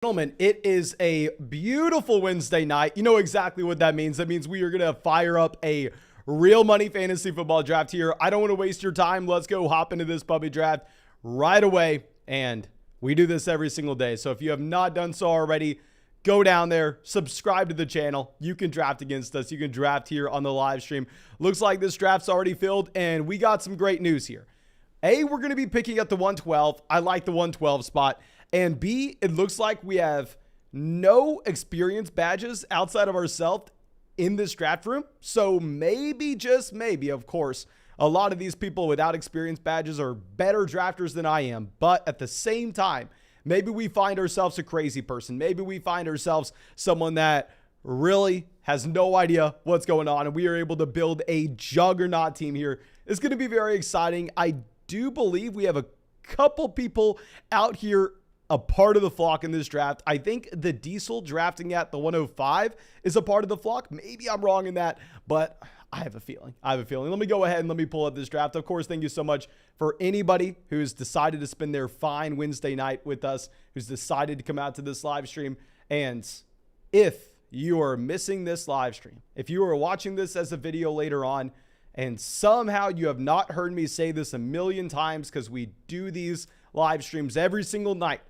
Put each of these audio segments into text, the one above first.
Gentlemen, it is a beautiful Wednesday night. You know exactly what that means. That means we are going to fire up a real money fantasy football draft here. I don't want to waste your time. Let's go hop into this puppy draft right away. And we do this every single day. So if you have not done so already, go down there, subscribe to the channel. You can draft against us. You can draft here on the live stream. Looks like this draft's already filled, and we got some great news here. A, we're going to be picking up the 112. I like the 112 spot. And B, it looks like we have no experience badges outside of ourselves in this draft room. So maybe, just maybe, of course, a lot of these people without experience badges are better drafters than I am. But at the same time, maybe we find ourselves a crazy person. Maybe we find ourselves someone that really has no idea what's going on, and we are able to build a juggernaut team here. It's going to be very exciting. I do believe we have a couple people out here a part of the flock in this draft. I think the Diesel drafting at the 105 is a part of the flock. Maybe I'm wrong in that, but I have a feeling. Let me go ahead and let me pull up this draft. Of course, thank you so much for anybody who's decided to spend their fine Wednesday night with us, who's decided to come out to this live stream. And if you are missing this live stream, if you are watching this as a video later on, and somehow you have not heard me say this a million times, because we do these live streams every single night,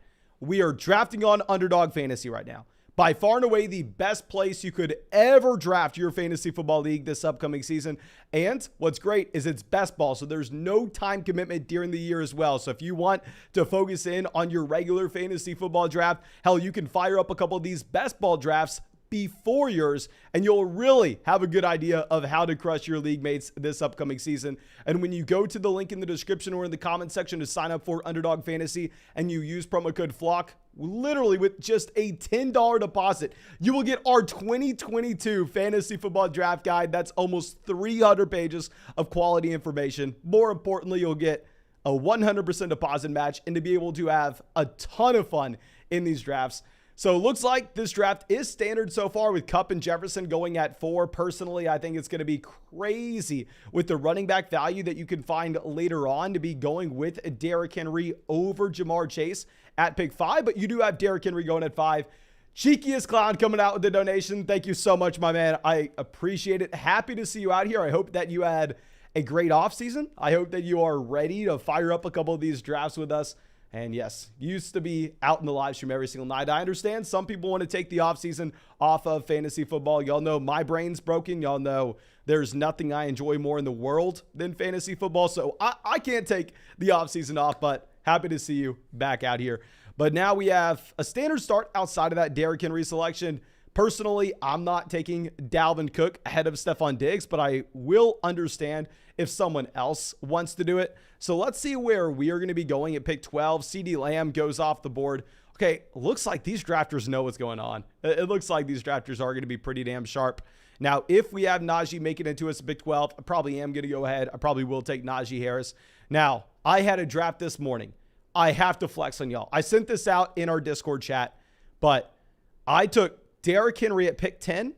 we are drafting on Underdog Fantasy right now. By far and away the best place you could ever draft your fantasy football league this upcoming season. And what's great is it's best ball, so there's no time commitment during the year as well. So if you want to focus in on your regular fantasy football draft, hell, you can fire up a couple of these best ball drafts before yours, and you'll really have a good idea of how to crush your league mates this upcoming season. And when you go to the link in the description or in the comment section to sign up for Underdog Fantasy and you use promo code FLOCK, literally with just a $10 deposit, you will get our 2022 fantasy football draft guide. That's almost 300 pages of quality information. More importantly, you'll get a 100% deposit match and to be able to have a ton of fun in these drafts. So it looks like this draft is standard so far with Kupp and Jefferson going at 4. Personally, I think it's going to be crazy with the running back value that you can find later on to be going with Derrick Henry over Ja'Marr Chase at pick 5. But you do have Derrick Henry going at 5. Cheekiest Clown coming out with the donation. Thank you so much, my man. I appreciate it. Happy to see you out here. I hope that you had a great offseason. I hope that you are ready to fire up a couple of these drafts with us. And yes, used to be out in the live stream every single night. I understand some people want to take the offseason off of fantasy football. Y'all know my brain's broken. Y'all know there's nothing I enjoy more in the world than fantasy football. So I can't take the offseason off, but happy to see you back out here. But now we have a standard start outside of that Derrick Henry selection. Personally, I'm not taking Dalvin Cook ahead of Stephon Diggs, but I will understand if someone else wants to do it. So let's see where we are going to be going at pick 12. CeeDee Lamb goes off the board. Okay, looks like these drafters know what's going on. It looks like these drafters are going to be pretty damn sharp. Now, if we have Najee make it into us at pick 12, I probably am going to go ahead. I probably will take Najee Harris. Now, I had a draft this morning. I have to flex on y'all. I sent this out in our Discord chat, but I took Derrick Henry at pick 10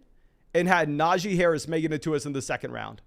and had Najee Harris making it to us in the second round.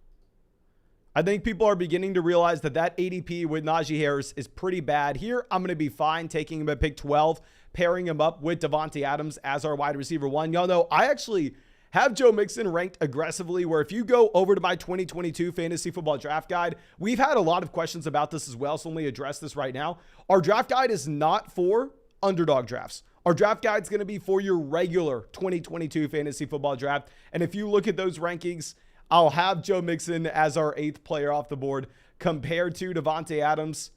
I think people are beginning to realize that that ADP with Najee Harris is pretty bad. Here, I'm going to be fine taking him at pick 12, pairing him up with Davante Adams as our wide receiver 1. Y'all know I actually have Joe Mixon ranked aggressively, where if you go over to my 2022 fantasy football draft guide, we've had a lot of questions about this as well, so let me address this right now. Our draft guide is not for underdog drafts. Our draft guide is going to be for your regular 2022 fantasy football draft. And if you look at those rankings, I'll have Joe Mixon as our 8th player off the board compared to Davante Adams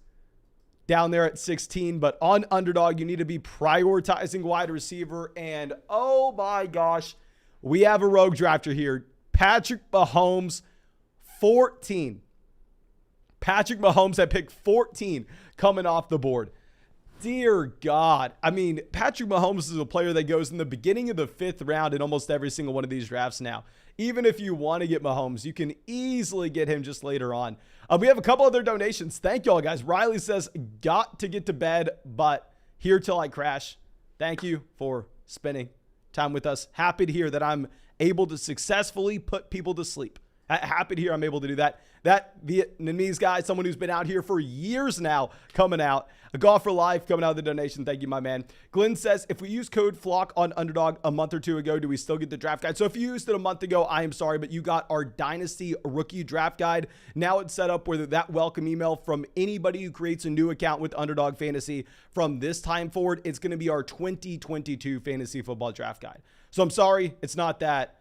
down there at 16. But on underdog, you need to be prioritizing wide receiver. And oh my gosh, we have a rogue drafter here. Patrick Mahomes, 14. Patrick Mahomes at pick 14 coming off the board. Dear God. I mean, Patrick Mahomes is a player that goes in the beginning of the 5th round in almost every single one of these drafts now. Even if you want to get Mahomes, you can easily get him just later on. We have a couple other donations. Thank y'all, guys. Riley says, got to get to bed, but here till I crash. Thank you for spending time with us. Happy to hear that I'm able to successfully put people to sleep Happy to hear I'm able to do that. That Vietnamese guy, someone who's been out here for years now, coming out. A Golf for Life coming out of the donation. Thank you, my man. Glenn says, if we use code FLOCK on Underdog a month or two ago, do we still get the draft guide? So if you used it a month ago, I am sorry, but you got our Dynasty Rookie Draft Guide. Now it's set up where that welcome email from anybody who creates a new account with Underdog Fantasy from this time forward, it's going to be our 2022 Fantasy Football Draft Guide. So I'm sorry, it's not that.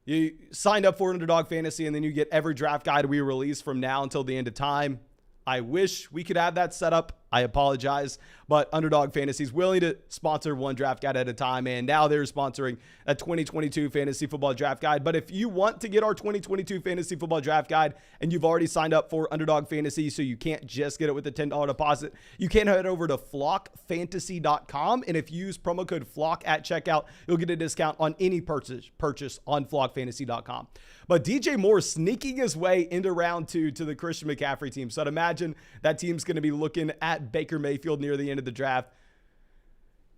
You signed up for Underdog Fantasy and then you get every draft guide we release from now until the end of time. I wish we could have that set up. I apologize, but Underdog Fantasy is willing to sponsor one draft guide at a time, and now they're sponsoring a 2022 Fantasy Football Draft Guide. But if you want to get our 2022 Fantasy Football Draft Guide and you've already signed up for Underdog Fantasy, so you can't just get it with a $10 deposit, you can head over to flockfantasy.com, and if you use promo code FLOCK at checkout, you'll get a discount on any purchase on flockfantasy.com. But DJ Moore sneaking his way into round 2 to the Christian McCaffrey team. So I'd imagine that team's going to be looking at Baker Mayfield near the end of the draft.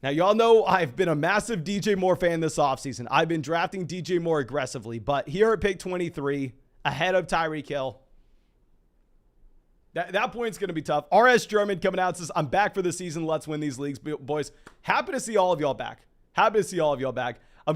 Now, y'all know I've been a massive DJ Moore fan this offseason. I've been drafting DJ Moore aggressively, but here at pick 23, ahead of Tyreek Hill, that point's going to be tough. RS German coming out says, I'm back for the season. Let's win these leagues, boys. Happy to see all of y'all back.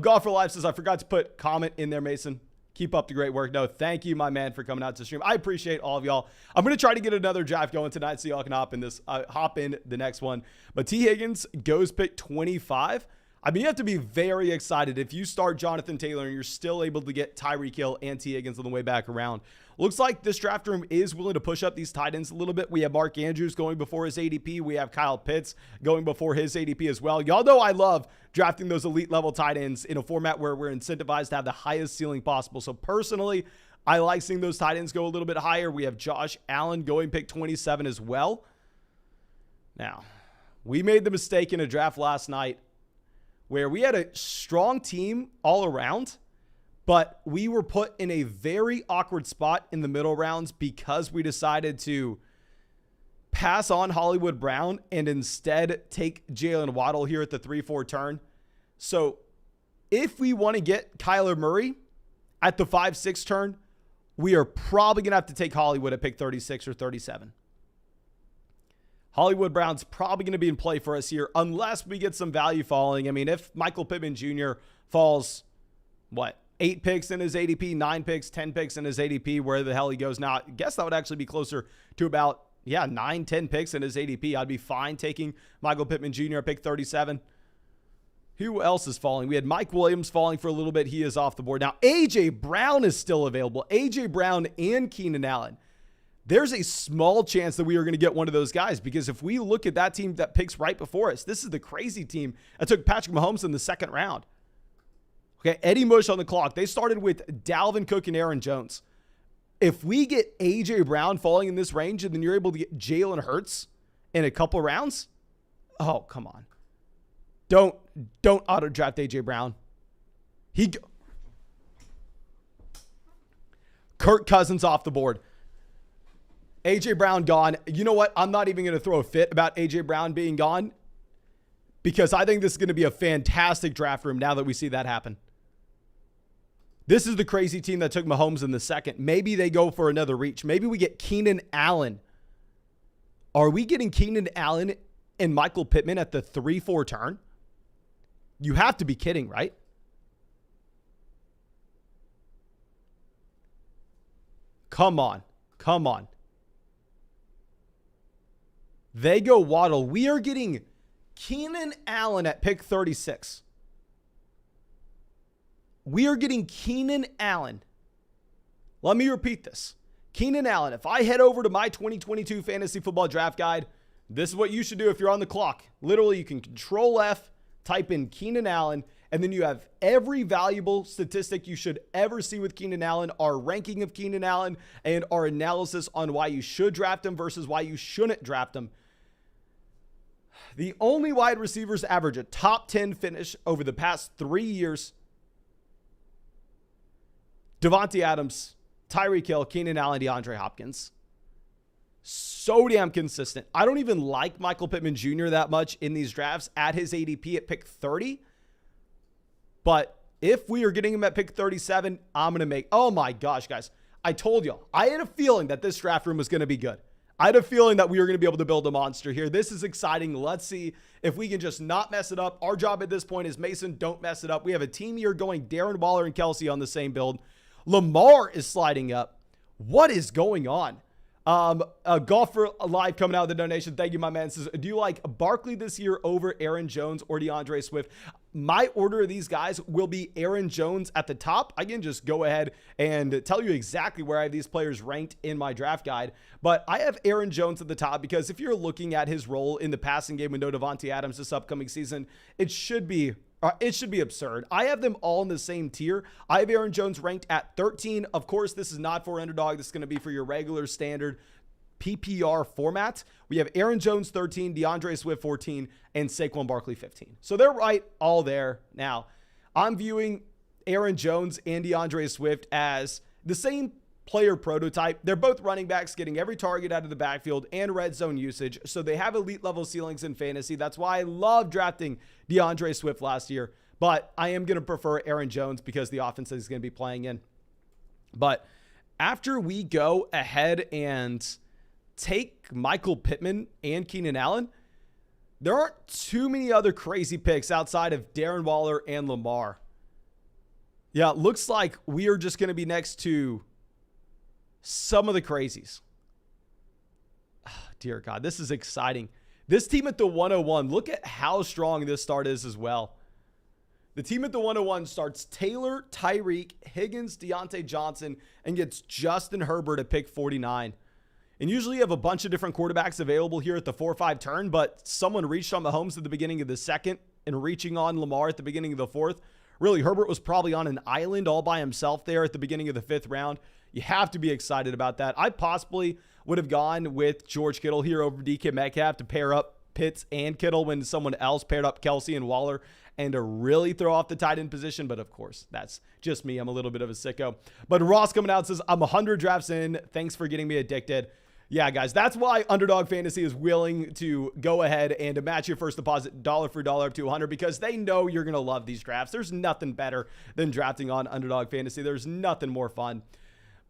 Golf for Life says, I forgot to put comment in there, Mason. Keep up the great work. No, thank you, my man, for coming out to stream. I appreciate all of y'all. I'm going to try to get another draft going tonight so y'all can hop in the next one. But T. Higgins goes pick 25. I mean, you have to be very excited if you start Jonathan Taylor and you're still able to get Tyreek Hill and T. Higgins on the way back around. Looks like this draft room is willing to push up these tight ends a little bit. We have Mark Andrews going before his ADP. We have Kyle Pitts going before his ADP as well. Y'all know I love drafting those elite level tight ends in a format where we're incentivized to have the highest ceiling possible. So personally, I like seeing those tight ends go a little bit higher. We have Josh Allen going pick 27 as well. Now, we made the mistake in a draft last night where we had a strong team all around, but we were put in a very awkward spot in the middle rounds because we decided to pass on Hollywood Brown and instead take Jalen Waddle here at the 3-4 turn. So if we want to get Kyler Murray at the 5-6 turn, we are probably going to have to take Hollywood at pick 36 or 37. Hollywood Brown's probably going to be in play for us here unless we get some value falling. I mean, if Michael Pittman Jr. falls, 8 picks in his ADP, 9 picks, 10 picks in his ADP, where the hell he goes now, I guess that would actually be closer to about, 9, 10 picks in his ADP. I'd be fine taking Michael Pittman Jr. at pick 37. Who else is falling? We had Mike Williams falling for a little bit. He is off the board. Now, A.J. Brown is still available. A.J. Brown and Keenan Allen. There's a small chance that we are going to get one of those guys because if we look at that team that picks right before us, this is the crazy team that took Patrick Mahomes in the second round. Okay, Eddie Mush on the clock. They started with Dalvin Cook and Aaron Jones. If we get A.J. Brown falling in this range and then you're able to get Jalen Hurts in a couple rounds, oh, come on. Don't auto-draft A.J. Brown. Kirk Cousins off the board. A.J. Brown gone. You know what? I'm not even going to throw a fit about A.J. Brown being gone because I think this is going to be a fantastic draft room now that we see that happen. This is the crazy team that took Mahomes in the second. Maybe they go for another reach. Maybe we get Keenan Allen. Are we getting Keenan Allen and Michael Pittman at the 3-4 turn? You have to be kidding, right? Come on. They go Waddle. We are getting Keenan Allen at pick 36. We are getting Keenan Allen. Let me repeat this. Keenan Allen, if I head over to my 2022 Fantasy Football Draft Guide, this is what you should do if you're on the clock. Literally, you can Control F, type in Keenan Allen, and then you have every valuable statistic you should ever see with Keenan Allen, our ranking of Keenan Allen, and our analysis on why you should draft him versus why you shouldn't draft him. The only wide receivers to average a top 10 finish over the past 3 years, Devontae Adams, Tyreek Hill, Keenan Allen, DeAndre Hopkins. So damn consistent. I don't even like Michael Pittman Jr. that much in these drafts at his ADP at pick 30. But if we are getting him at pick 37, I'm going to make, oh my gosh, guys. I told y'all, I had a feeling that this draft room was going to be good. I had a feeling that we were going to be able to build a monster here. This is exciting. Let's see if we can just not mess it up. Our job at this point is, Mason, don't mess it up. We have a team here going Darren Waller and Kelsey on the same build. Lamar is sliding up. What is going on? A golfer live coming out of the donation. Thank you, my man. Says, do you like Barkley this year over Aaron Jones or DeAndre Swift? My order of these guys will be Aaron Jones at the top. I can just go ahead and tell you exactly where I have these players ranked in my draft guide. But I have Aaron Jones at the top because if you're looking at his role in the passing game with no Davante Adams this upcoming season, it should be absurd. I have them all in the same tier. I have Aaron Jones ranked at 13. Of course, this is not for underdog. This is going to be for your regular standard PPR format. We have Aaron Jones 13, DeAndre Swift 14, and Saquon Barkley 15. So they're right all there. Now, I'm viewing Aaron Jones and DeAndre Swift as the same player prototype. They're both running backs getting every target out of the backfield and red zone usage. So they have elite level ceilings in fantasy. That's why I love drafting DeAndre Swift last year. But I am going to prefer Aaron Jones because the offense is going to be playing in. But after we go ahead and take Michael Pittman and Keenan Allen, there aren't too many other crazy picks outside of Darren Waller and Lamar. Yeah, it looks like we are just going to be next to some of the crazies. Oh, dear God, this is exciting. This team at the 101, look at how strong this start is as well. The team at the 101 starts Taylor, Tyreek, Higgins, Deontay Johnson, and gets Justin Herbert at pick 49. And usually you have a bunch of different quarterbacks available here at the 4-5 turn, but someone reached on Mahomes at the beginning of the second and reaching on Lamar at the beginning of the fourth. Really, Herbert was probably on an island all by himself there at the beginning of the fifth round. You have to be excited about that. I possibly would have gone with George Kittle here over DK Metcalf to pair up Pitts and Kittle when someone else paired up Kelsey and Waller and to really throw off the tight end position. But of course, that's just me. I'm a little bit of a sicko. But Ross coming out says, I'm 100 drafts in. Thanks for getting me addicted. Yeah, guys, that's why Underdog Fantasy is willing to go ahead and to match your first deposit dollar for dollar up to 100 because they know you're going to love these drafts. There's nothing better than drafting on Underdog Fantasy. There's nothing more fun.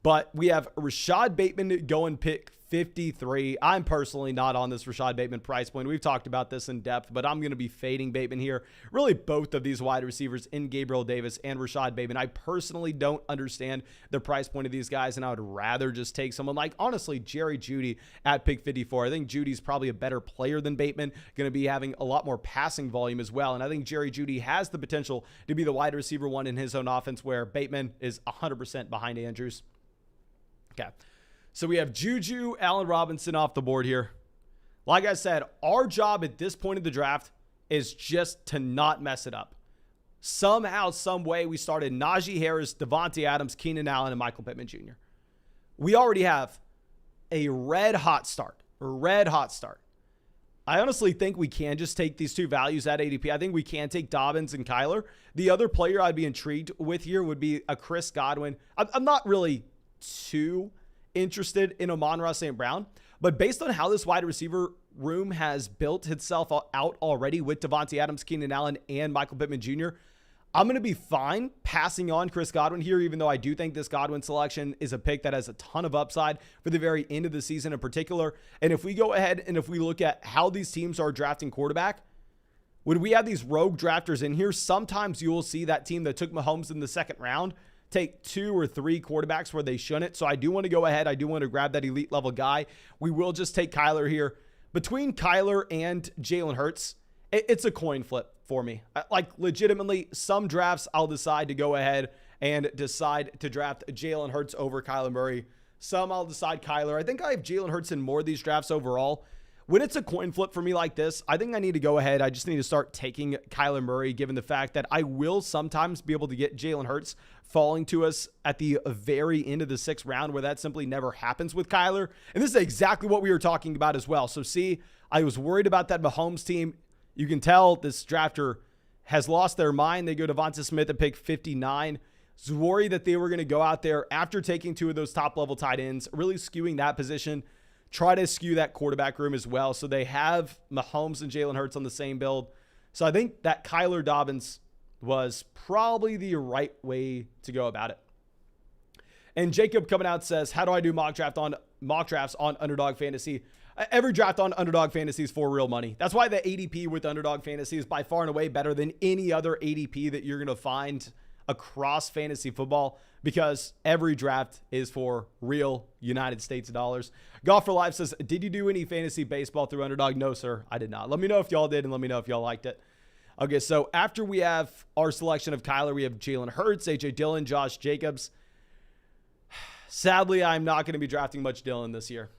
But we have Rashad Bateman going pick 53. I'm personally not on this Rashad Bateman price point. We've talked about this in depth, but I'm going to be fading Bateman here. Really, both of these wide receivers in Gabriel Davis and Rashad Bateman. I personally don't understand the price point of these guys, and I would rather just take someone like, honestly, Jerry Jeudy at pick 54. I think Judy's probably a better player than Bateman, going to be having a lot more passing volume as well, and I think Jerry Jeudy has the potential to be the wide receiver one in his own offense, where Bateman is 100% behind Andrews. Okay, so we have Juju, Allen Robinson off the board here. Like I said, our job at this point of the draft is just to not mess it up. Somehow, some way, we started Najee Harris, Davante Adams, Keenan Allen, and Michael Pittman Jr. We already have a red hot start. I honestly think we can just take these two values at ADP. I think we can take Dobbins and Kyler. The other player I'd be intrigued with here would be a Chris Godwin. I'm not really too interested in Amon-Ra St. Brown, but based on how this wide receiver room has built itself out already with Davante Adams, Keenan Allen, and Michael Pittman Jr., I'm going to be fine passing on Chris Godwin here, even though I do think this Godwin selection is a pick that has a ton of upside for the very end of the season in particular. And if we go ahead and if we look at how these teams are drafting quarterback, when we have these rogue drafters in here, sometimes you will see that team that took Mahomes in the second round take 2 or 3 quarterbacks where they shouldn't. So I do want to go ahead. I do want to grab that elite level guy. We will just take Kyler here. Between Kyler and Jalen Hurts, it's a coin flip for me. Like, legitimately, some drafts I'll decide to go ahead and decide to draft Jalen Hurts over Kyler Murray. Some I'll decide Kyler. I think I have Jalen Hurts in more of these drafts overall. When it's a coin flip for me like this, I think I need to go ahead. I just need to start taking Kyler Murray, given the fact that I will sometimes be able to get Jalen Hurts falling to us at the very end of the 6th round, where that simply never happens with Kyler. And this is exactly what we were talking about as well. So see, I was worried about that Mahomes team. You can tell this drafter has lost their mind. They go to Devonta Smith at pick 59. I was worried that they were going to go out there after taking 2 of those top-level tight ends, really skewing that position. Try to skew that quarterback room as well. So they have Mahomes and Jalen Hurts on the same build. So I think that Kyler Dobbins was probably the right way to go about it. And Jacob coming out says, how do I do mock drafts on Underdog Fantasy? Every draft on Underdog Fantasy is for real money. That's why the ADP with Underdog Fantasy is by far and away better than any other ADP that you're going to find across fantasy football, because every draft is for real United States dollars. Golf for Life says, did you do any fantasy baseball through Underdog? No, sir, I did not. Let me know if y'all did, and let me know if y'all liked it. Okay, so after we have our selection of Kyler, we have Jalen Hurts, A.J. Dillon, Josh Jacobs. Sadly, I'm not going to be drafting much Dillon this year.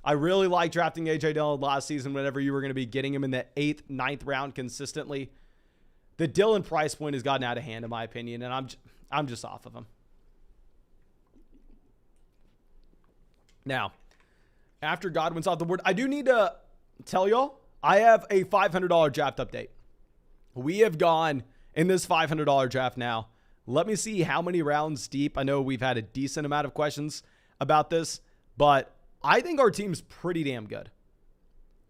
I really like drafting A.J. Dillon last season whenever you were going to be getting him in the 8th, 9th round consistently. The Dillon price point has gotten out of hand, in my opinion, and I'm just off of him. Now, after Godwin's off the board, I do need to tell y'all, I have a $500 draft update. We have gone in this $500 draft now. Let me see how many rounds deep. I know we've had a decent amount of questions about this, but I think our team's pretty damn good.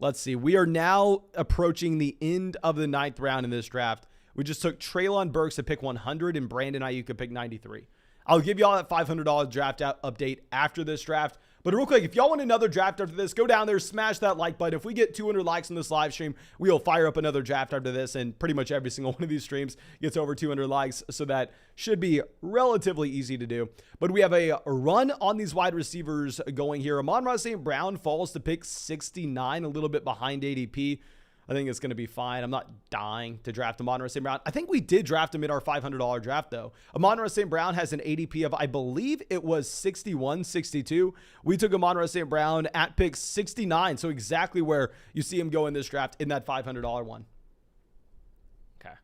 Let's see. We are now approaching the end of the 9th round in this draft. We just took Treylon Burks at pick 100 and Brandon Ayuk at pick 93. I'll give y'all that $500 draft update after this draft. But real quick, if y'all want another draft after this, go down there, smash that like button. If we get 200 likes on this live stream, we will fire up another draft after this. And pretty much every single one of these streams gets over 200 likes. So that should be relatively easy to do. But we have a run on these wide receivers going here. Amon-Ra St. Brown falls to pick 69, a little bit behind ADP. I think it's going to be fine. I'm not dying to draft Amon-Ra St. Brown. I think we did draft him in our $500 draft, though. Amon-Ra St. Brown has an ADP of, I believe it was 61, 62. We took Amon-Ra St. Brown at pick 69, so exactly where you see him go in this draft in that $500 one. Okay.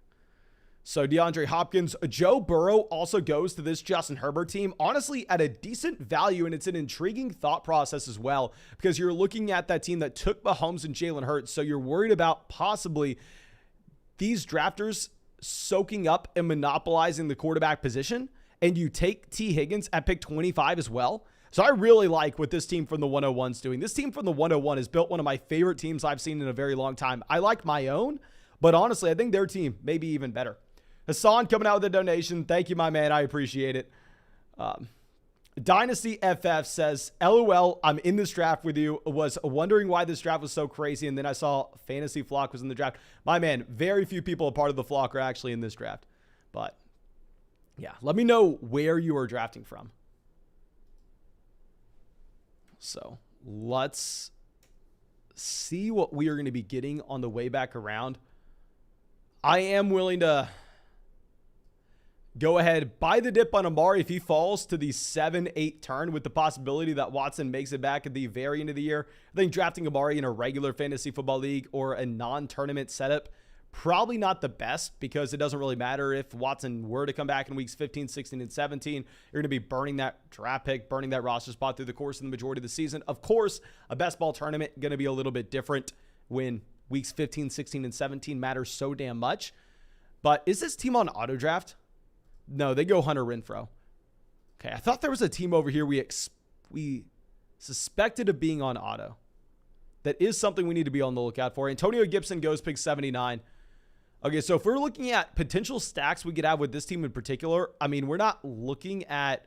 So DeAndre Hopkins, Joe Burrow also goes to this Justin Herbert team, honestly at a decent value, and it's an intriguing thought process as well, because you're looking at that team that took Mahomes and Jalen Hurts, so you're worried about possibly these drafters soaking up and monopolizing the quarterback position, and you take T. Higgins at pick 25 as well. So I really like what this team from the 101's doing. This team from the 101 has built one of my favorite teams I've seen in a very long time. I like my own, but honestly, I think their team may be even better. Hassan coming out with a donation. Thank you, my man. I appreciate it. Dynasty FF says, LOL, I'm in this draft with you. Was wondering why this draft was so crazy, and then I saw Fantasy Flock was in the draft. My man, very few people a part of the flock are actually in this draft. But, yeah, let me know where you are drafting from. So, let's see what we are going to be getting on the way back around. I am willing to go ahead, buy the dip on Amari if he falls to the 7-8 turn, with the possibility that Watson makes it back at the very end of the year. I think drafting Amari in a regular fantasy football league or a non-tournament setup, probably not the best, because it doesn't really matter if Watson were to come back in weeks 15, 16, and 17. You're going to be burning that draft pick, burning that roster spot through the course of the majority of the season. Of course, a best ball tournament going to be a little bit different when weeks 15, 16, and 17 matters so damn much. But is this team on auto draft? No, they go Hunter Renfrow. Okay, I thought there was a team over here we suspected of being on auto. That is something we need to be on the lookout for. Antonio Gibson goes pick 79. Okay, so if we're looking at potential stacks we could have with this team in particular, I mean, we're not looking at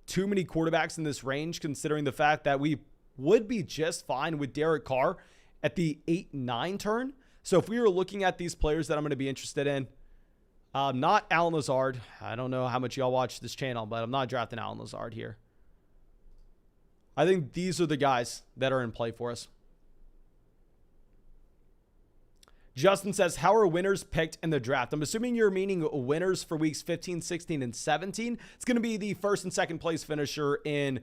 too many quarterbacks in this range, considering the fact that we would be just fine with Derek Carr at the 8-9 turn. So if we were looking at these players that I'm going to be interested in, not Allen Lazard. I don't know how much y'all watch this channel, but I'm not drafting Allen Lazard here. I think these are the guys that are in play for us. Justin says, how are winners picked in the draft? I'm assuming you're meaning winners for weeks 15, 16, and 17. It's going to be the first and second place finisher in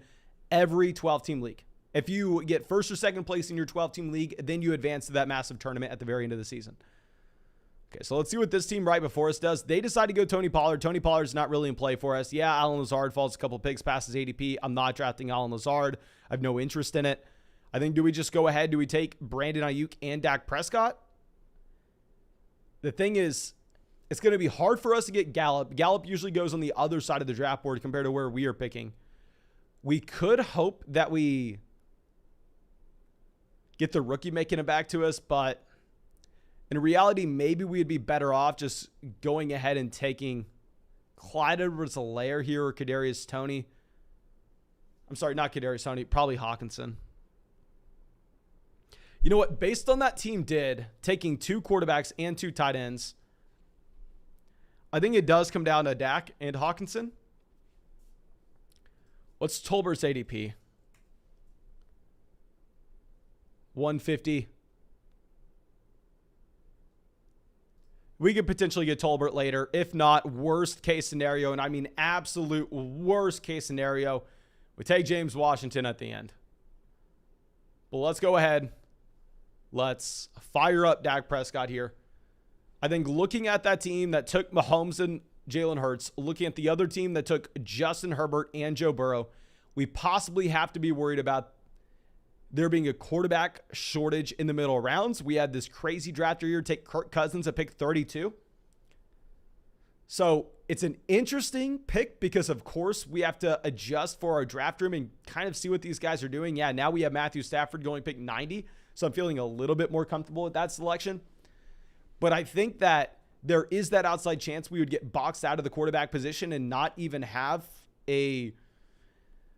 every 12-team league. If you get first or second place in your 12-team league, then you advance to that massive tournament at the very end of the season. Okay, so let's see what this team right before us does. They decide to go Tony Pollard. Tony Pollard's not really in play for us. Yeah, Allen Lazard falls a couple picks past his ADP. I'm not drafting Allen Lazard. I have no interest in it. I think, do we just go ahead? Do we take Brandon Ayuk and Dak Prescott? The thing is, it's going to be hard for us to get Gallup. Gallup usually goes on the other side of the draft board compared to where we are picking. We could hope that we get the rookie making it back to us, but in reality, maybe we'd be better off just going ahead and taking Clyde Edwards-Helaire here or Kadarius Toney. I'm sorry, not Kadarius Toney, probably Hawkinson. You know what? Based on that team did, taking 2 quarterbacks and 2 tight ends, I think it does come down to Dak and Hawkinson. What's Tolbert's ADP? 150. We could potentially get Tolbert later. If not, worst case scenario, and I mean absolute worst case scenario, we take James Washington at the end. But let's go ahead. Let's fire up Dak Prescott here. I think looking at that team that took Mahomes and Jalen Hurts, looking at the other team that took Justin Herbert and Joe Burrow, we possibly have to be worried about there being a quarterback shortage in the middle rounds. We had this crazy draft year, take Kirk Cousins at pick 32. So it's an interesting pick because, of course, we have to adjust for our draft room and kind of see what these guys are doing. Yeah, now we have Matthew Stafford going pick 90. So I'm feeling a little bit more comfortable with that selection. But I think that there is that outside chance we would get boxed out of the quarterback position and not even have a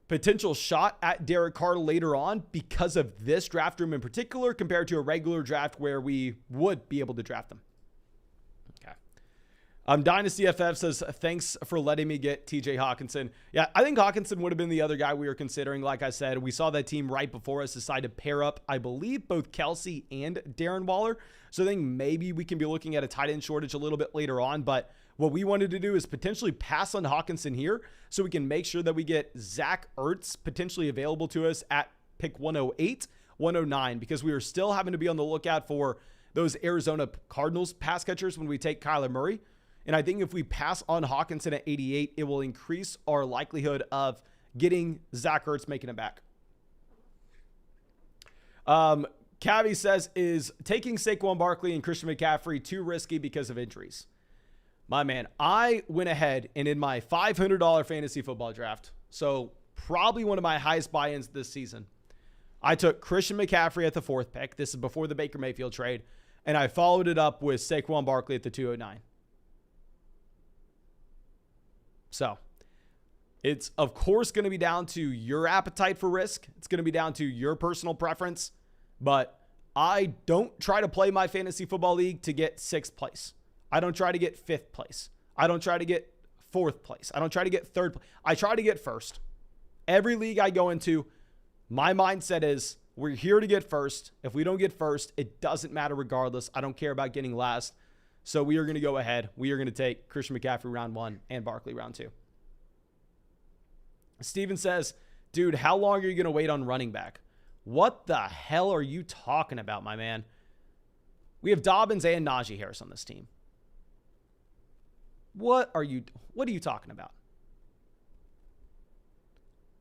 potential shot at Derek Carr later on because of this draft room in particular compared to a regular draft where we would be able to draft them. Okay. Dynasty FF says, thanks for letting me get TJ Hawkinson. Yeah, I think Hawkinson would have been the other guy we were considering. Like I said, we saw that team right before us decide to pair up, I believe, both Kelsey and Darren Waller. So I think maybe we can be looking at a tight end shortage a little bit later on. But what we wanted to do is potentially pass on Hawkinson here so we can make sure that we get Zach Ertz potentially available to us at pick 108, 109, because we are still having to be on the lookout for those Arizona Cardinals pass catchers when we take Kyler Murray. And I think if we pass on Hawkinson at 88, it will increase our likelihood of getting Zach Ertz making it back. Cavi says, is taking Saquon Barkley and Christian McCaffrey too risky because of injuries? My man, I went ahead and in my $500 fantasy football draft, so probably one of my highest buy-ins this season, I took Christian McCaffrey at the 4th pick. This is before the Baker Mayfield trade. And I followed it up with Saquon Barkley at the 209. So it's, of course, going to be down to your appetite for risk. It's going to be down to your personal preference. But I don't try to play my fantasy football league to get 6th place. I don't try to get 5th place. I don't try to get 4th place. I don't try to get 3rd place. I try to get 1st. Every league I go into, my mindset is we're here to get 1st. If we don't get 1st, it doesn't matter regardless. I don't care about getting last. So we are going to go ahead. We are going to take Christian McCaffrey round 1 and Barkley round 2. Steven says, dude, how long are you going to wait on running back? What the hell are you talking about, my man? We have Dobbins and Najee Harris on this team. What are you talking about?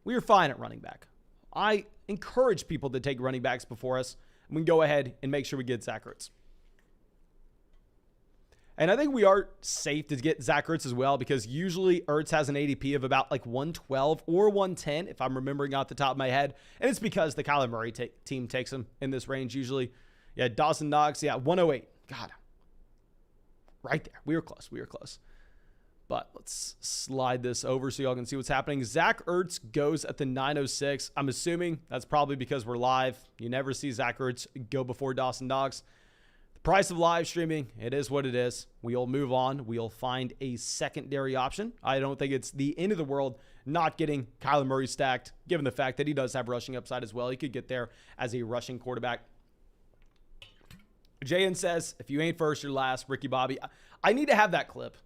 We are fine at running back. I encourage people to take running backs before us. And we can go ahead and make sure we get Zach Ertz. And I think we are safe to get Zach Ertz as well because usually Ertz has an ADP of about like 112 or 110 if I'm remembering off the top of my head. And it's because the Kyler Murray team takes him in this range usually. Yeah, Dawson Knox, yeah, 108. God, right there. We were close. We were close. But let's slide this over so y'all can see what's happening. Zach Ertz goes at the 906. I'm assuming that's probably because we're live. You never see Zach Ertz go before Dawson Knox. Price of live streaming, it is what it is. We'll move on. We'll find a secondary option. I don't think it's the end of the world not getting Kyler Murray stacked, given the fact that he does have rushing upside as well. He could get there as a rushing quarterback. Jayan says, if you ain't first, you're last. Ricky Bobby. I need to have that clip.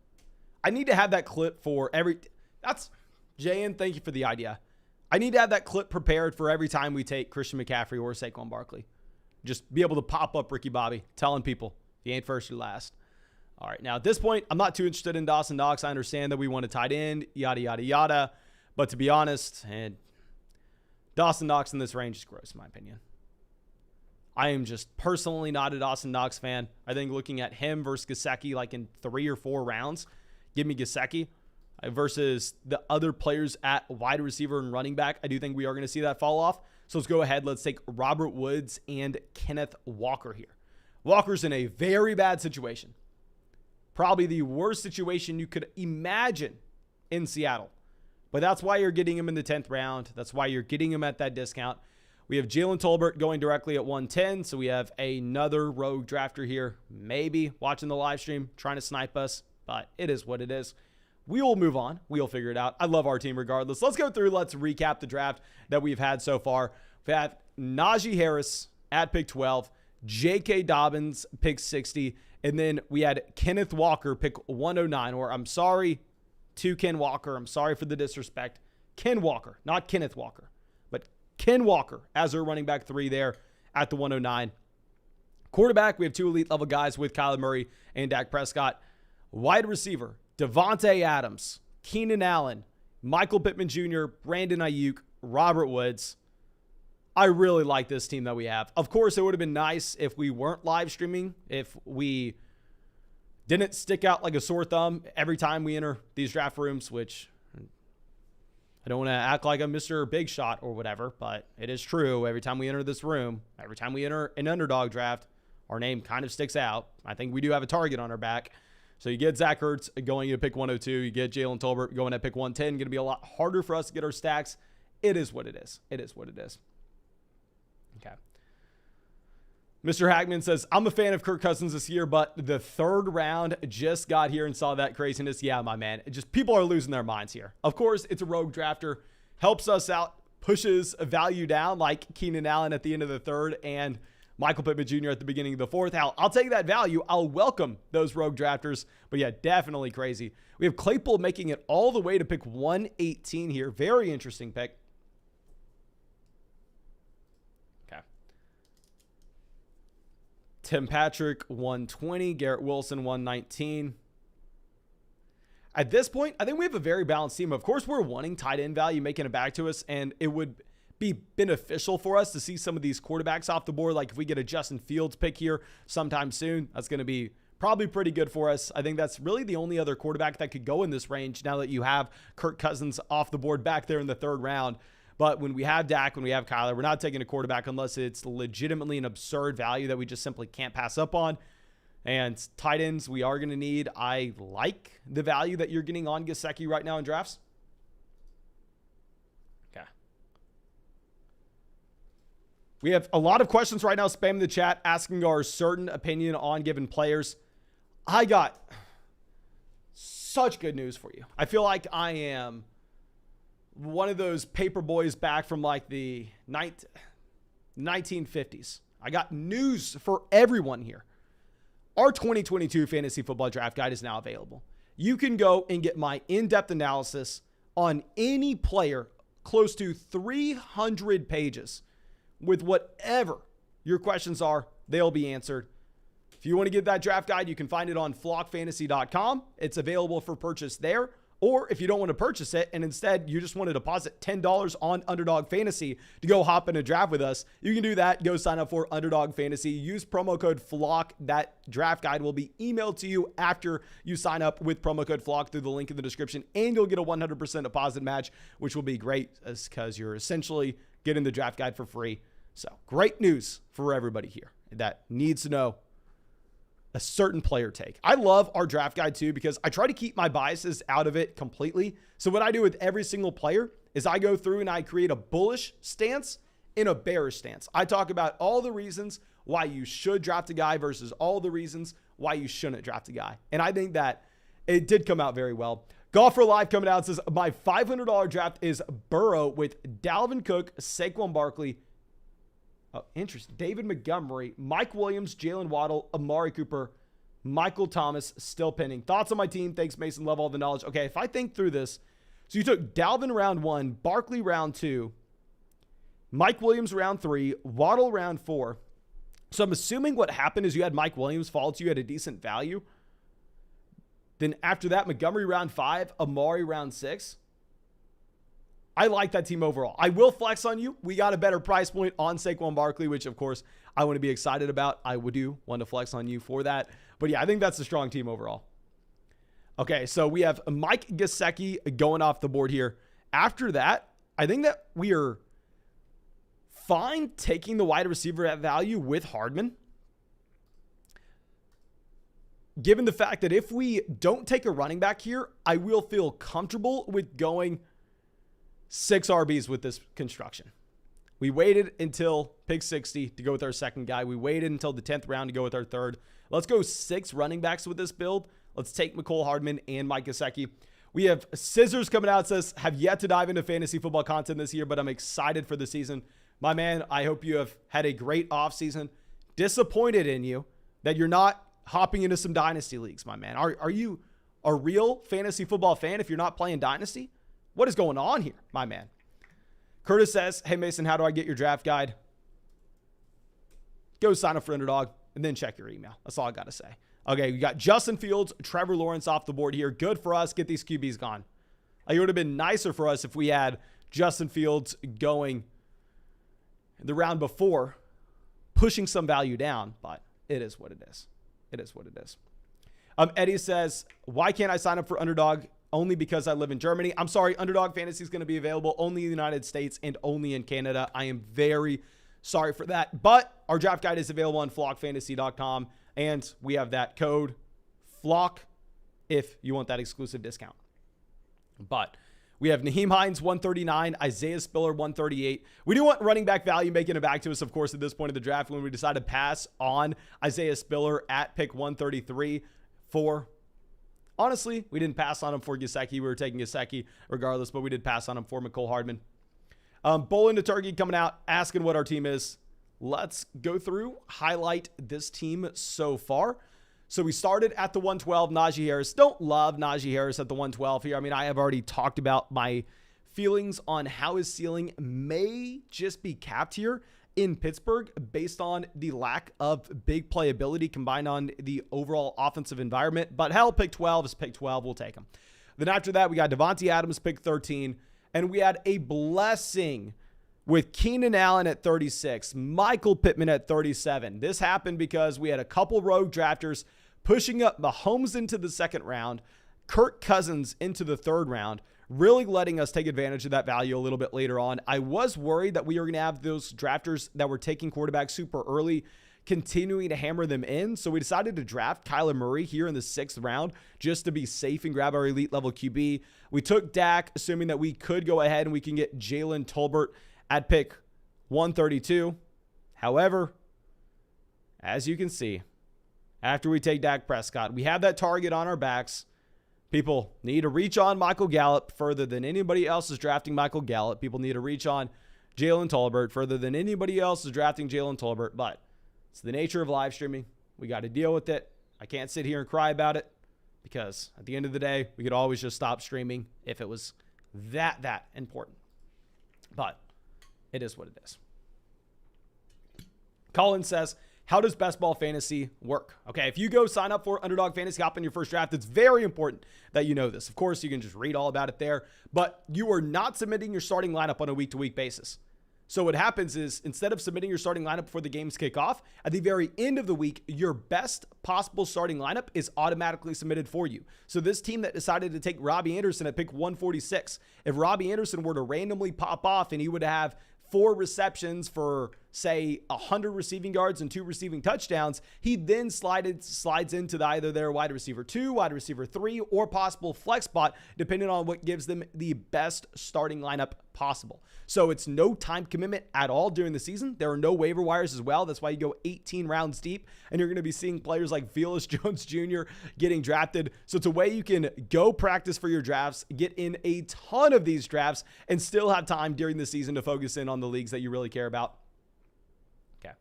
I need to have that clip for every... That's... Jayan, thank you for the idea. I need to have that clip prepared for every time we take Christian McCaffrey or Saquon Barkley. Just be able to pop up Ricky Bobby, telling people, if you ain't first, you're last. All right, now at this point, I'm not too interested in Dawson Knox. I understand that we want a tight end, yada, yada, yada. But to be honest, and Dawson Knox in this range is gross, in my opinion. I am just personally not a Dawson Knox fan. I think looking at him versus Gesicki like in 3 or 4 rounds, give me Gesicki versus the other players at wide receiver and running back. I do think we are going to see that fall off. So let's go ahead. Let's take Robert Woods and Kenneth Walker here. Walker's in a very bad situation. Probably the worst situation you could imagine in Seattle. But that's why you're getting him in the 10th round. That's why you're getting him at that discount. We have Jalen Tolbert going directly at 110. So we have another rogue drafter here, maybe watching the live stream, trying to snipe us. But it is what it is. We will move on. We'll figure it out. I love our team regardless. Let's go through. Let's recap the draft that we've had so far. We have Najee Harris at pick 12, J.K. Dobbins pick 60, and then we had Kenneth Walker pick 109. Or I'm sorry to Ken Walker. I'm sorry for the disrespect. Ken Walker, not Kenneth Walker, but Ken Walker as our running back 3 there at the 109. Quarterback, we have 2 elite level guys with Kyler Murray and Dak Prescott. Wide receiver, Devontae Adams, Keenan Allen, Michael Pittman Jr., Brandon Ayuk, Robert Woods. I really like this team that we have. Of course, it would have been nice if we weren't live streaming, if we didn't stick out like a sore thumb every time we enter these draft rooms, which I don't want to act like I'm Mr. Big Shot or whatever, but it is true. Every time we enter this room, every time we enter an underdog draft, our name kind of sticks out. I think we do have a target on our back. So you get Zach Ertz going to pick 102. You get Jalen Tolbert going at pick 110. Going to be a lot harder for us to get our stacks. It is what it is. It is what it is. Okay. Mr. Hackman says, I'm a fan of Kirk Cousins this year, but the 3rd round just got here and saw that craziness. Yeah, my man. People are losing their minds here. Of course, it's a rogue drafter. Helps us out. Pushes a value down like Keenan Allen at the end of the 3rd and Michael Pittman Jr. at the beginning of the 4th. I'll take that value. I'll welcome those rogue drafters. But yeah, definitely crazy. We have Claypool making it all the way to pick 118 here. Very interesting pick. Okay. Tim Patrick, 120. Garrett Wilson, 119. At this point, I think we have a very balanced team. Of course, we're wanting tight end value, making it back to us, and it would be beneficial for us to see some of these quarterbacks off the board. Like if we get a Justin Fields pick here sometime soon, that's going to be probably pretty good for us. I think that's really the only other quarterback that could go in this range now that you have Kirk Cousins off the board back there in the 3rd round. But when we have Dak, when we have Kyler, we're not taking a quarterback unless it's legitimately an absurd value that we just simply can't pass up on. And tight ends, we are going to need. I like the value that you're getting on Gesicki right now in drafts. Okay. We have a lot of questions right now spamming the chat asking our certain opinion on given players. I got such good news for you. I feel like I am one of those paper boys back from like the 1950s. I got news for everyone here. Our 2022 Fantasy Football Draft Guide is now available. You can go and get my in-depth analysis on any player, close to 300 pages, with whatever your questions are, they'll be answered. If you want to get that draft guide, you can find it on flockfantasy.com. It's available for purchase there. Or if you don't want to purchase it and instead you just want to deposit $10 on Underdog Fantasy to go hop in a draft with us, you can do that. Go sign up for Underdog Fantasy. Use promo code FLOCK. That draft guide will be emailed to you after you sign up with promo code FLOCK through the link in the description. And you'll get a 100% deposit match, which will be great because you're essentially getting the draft guide for free. So great news for everybody here that needs to know a certain player take. I love our draft guide too because I try to keep my biases out of it completely. So what I do with every single player is I go through and I create a bullish stance and a bearish stance. I talk about all the reasons why you should draft a guy versus all the reasons why you shouldn't draft a guy. And I think that it did come out very well. Golfer Live coming out says, my $500 draft is Burrow with Dalvin Cook, Saquon Barkley, interesting, David Montgomery, Mike Williams, Jalen Waddle, Amari Cooper, Michael Thomas, still pending. Thoughts on my team? Thanks, Mason. Love all the knowledge. Okay, if I think through this, so you took Dalvin round 1, Barkley round 2, Mike Williams round 3, Waddle round 4. So I'm assuming what happened is you had Mike Williams fall to you at a decent value. Then after that, Montgomery round 5, Amari round 6. I like that team overall. I will flex on you. We got a better price point on Saquon Barkley, which of course I want to be excited about. I would do want to flex on you for that. But yeah, I think that's a strong team overall. Okay, so we have Mike Gesicki going off the board here. After that, I think that we are fine taking the wide receiver at value with Hardman. Given the fact that if we don't take a running back here, I will feel comfortable with going 6 RBs with this construction. We waited until pick 60 to go with our second guy. We waited until the 10th round to go with our third. Let's go 6 running backs with this build. Let's take Mecole Hardman and Mike Gesicki. We have Scissors coming out. Says, have yet to dive into fantasy football content this year, but I'm excited for the season. My man, I hope you have had a great offseason. Disappointed in you that you're not hopping into some dynasty leagues, my man. Are you a real fantasy football fan if you're not playing dynasty? What is going on here, my man? Curtis says, hey, Mason, how do I get your draft guide? Go sign up for Underdog and then check your email. That's all I got to say. Okay, we got Justin Fields, Trevor Lawrence off the board here. Good for us. Get these QBs gone. It would have been nicer for us if we had Justin Fields going the round before, pushing some value down, but it is what it is. It is what it is. Eddie says, why can't I sign up for Underdog? Only because I live in Germany. I'm sorry, Underdog Fantasy is going to be available only in the United States and only in Canada. I am very sorry for that. But our draft guide is available on flockfantasy.com. And we have that code FLOCK if you want that exclusive discount. But we have Nyheim Hines, 139, Isaiah Spiller, 138. We do want running back value making it back to us, of course, at this point of the draft when we decided to pass on Isaiah Spiller at pick 133 for... Honestly, we didn't pass on him for Gesicki. We were taking Gesicki regardless, but we did pass on him for Mecole Hardman. Bolin the Turkey coming out, asking what our team is. Let's go through, highlight this team so far. So we started at the 112, Najee Harris. Don't love Najee Harris at the 112 here. I mean, I have already talked about my feelings on how his ceiling may just be capped here in Pittsburgh based on the lack of big playability combined on the overall offensive environment. But hell, pick 12 is pick 12. We'll take him. Then after that, we got Devontae Adams, pick 13. And we had a blessing with Keenan Allen at 36, Michael Pittman at 37. This happened because we had a couple rogue drafters pushing up Mahomes into the second round, Kirk Cousins into the third round, really letting us take advantage of that value a little bit later on. I was worried that we were going to have those drafters that were taking quarterbacks super early continuing to hammer them in. So we decided to draft Kyler Murray here in the 6th round just to be safe and grab our elite level QB. We took Dak, assuming that we could go ahead and we can get Jalen Tolbert at pick 132. However, as you can see, after we take Dak Prescott, we have that target on our backs. People need to reach on Michael Gallup further than anybody else is drafting Michael Gallup. People need to reach on Jalen Tolbert further than anybody else is drafting Jalen Tolbert. But it's the nature of live streaming. We got to deal with it. I can't sit here and cry about it because at the end of the day, we could always just stop streaming if it was that important. But it is what it is. Colin says, how does Best Ball Fantasy work? Okay, if you go sign up for Underdog Fantasy, hop in your first draft, it's very important that you know this. Of course, you can just read all about it there, but you are not submitting your starting lineup on a week-to-week basis. So what happens is instead of submitting your starting lineup before the games kick off, at the very end of the week, your best possible starting lineup is automatically submitted for you. So this team that decided to take Robbie Anderson at pick 146, if Robbie Anderson were to randomly pop off and he would have 4 receptions for, say, 100 receiving yards and 2 receiving touchdowns, he then slides into either their wide receiver 2, wide receiver 3, or possible flex spot, depending on what gives them the best starting lineup possible. So it's no time commitment at all during the season. There are no waiver wires as well. That's why you go 18 rounds deep, and you're going to be seeing players like Velus Jones Jr. getting drafted. So it's a way you can go practice for your drafts, get in a ton of these drafts, and still have time during the season to focus in on the leagues that you really care about. Okay.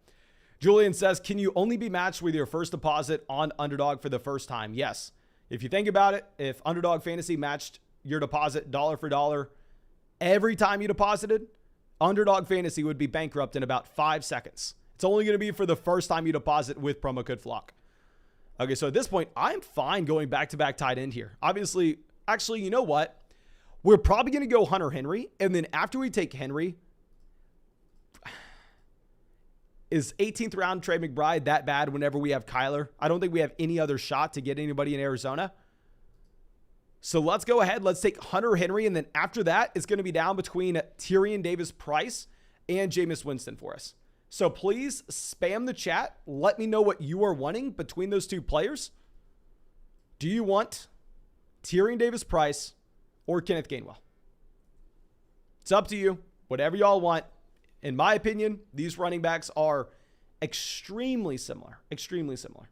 Julian says, can you only be matched with your first deposit on Underdog for the first time? Yes. If you think about it, if Underdog Fantasy matched your deposit dollar for dollar every time you deposited, Underdog Fantasy would be bankrupt in about 5 seconds. It's only going to be for the first time you deposit with promo code FLOCK. Okay, so at this point, I'm fine going back-to-back tight end here. Obviously, actually, you know what? We're probably going to go Hunter Henry, and then after we take Henry, is 18th round Trey McBride that bad whenever we have Kyler? I don't think we have any other shot to get anybody in Arizona. So let's go ahead. Let's take Hunter Henry. And then after that, it's going to be down between Tyrion Davis-Price and Jameis Winston for us. So please spam the chat. Let me know what you are wanting between those two players. Do you want Tyrion Davis-Price or Kenneth Gainwell? It's up to you. Whatever y'all want. In my opinion, these running backs are extremely similar. Extremely similar.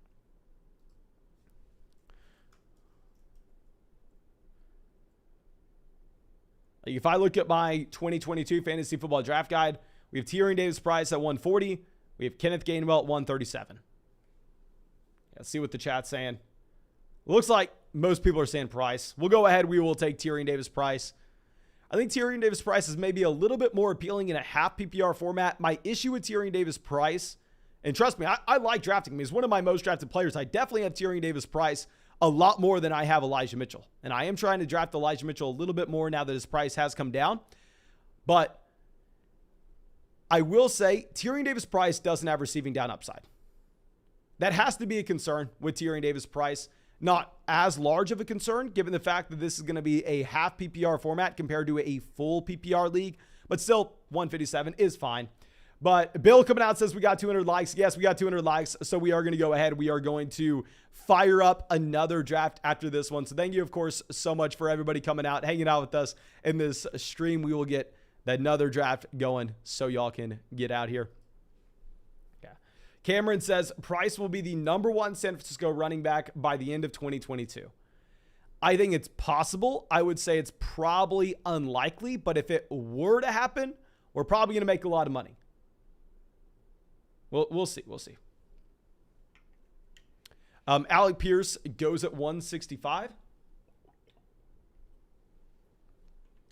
If I look at my 2022 fantasy football draft guide, we have Tyrion Davis-Price at 140. We have Kenneth Gainwell at 137. Let's see what the chat's saying. Looks like most people are saying Price. We'll go ahead. We will take Tyrion Davis-Price. I think Tyrion Davis-Price is maybe a little bit more appealing in a half PPR format. My issue with Tyrion Davis-Price, and trust me, I like drafting him. He's one of my most drafted players. I definitely have Tyrion Davis-Price a lot more than I have Elijah Mitchell. And I am trying to draft Elijah Mitchell a little bit more now that his price has come down. But I will say Tyrion Davis-Price doesn't have receiving down upside. That has to be a concern with Tyrion Davis-Price. Not as large of a concern given the fact that this is going to be a half PPR format compared to a full PPR league. But still, 157 is fine. But Bill coming out says we got 200 likes. Yes, we got 200 likes. So we are going to go ahead. We are going to fire up another draft after this one. So thank you, of course, so much for everybody coming out, hanging out with us in this stream. We will get another draft going so y'all can get out here. Yeah. Cameron says Price will be the #1 San Francisco running back by the end of 2022. I think it's possible. I would say it's probably unlikely. But if it were to happen, we're probably going to make a lot of money. We'll see. We'll see. Alec Pierce goes at 165.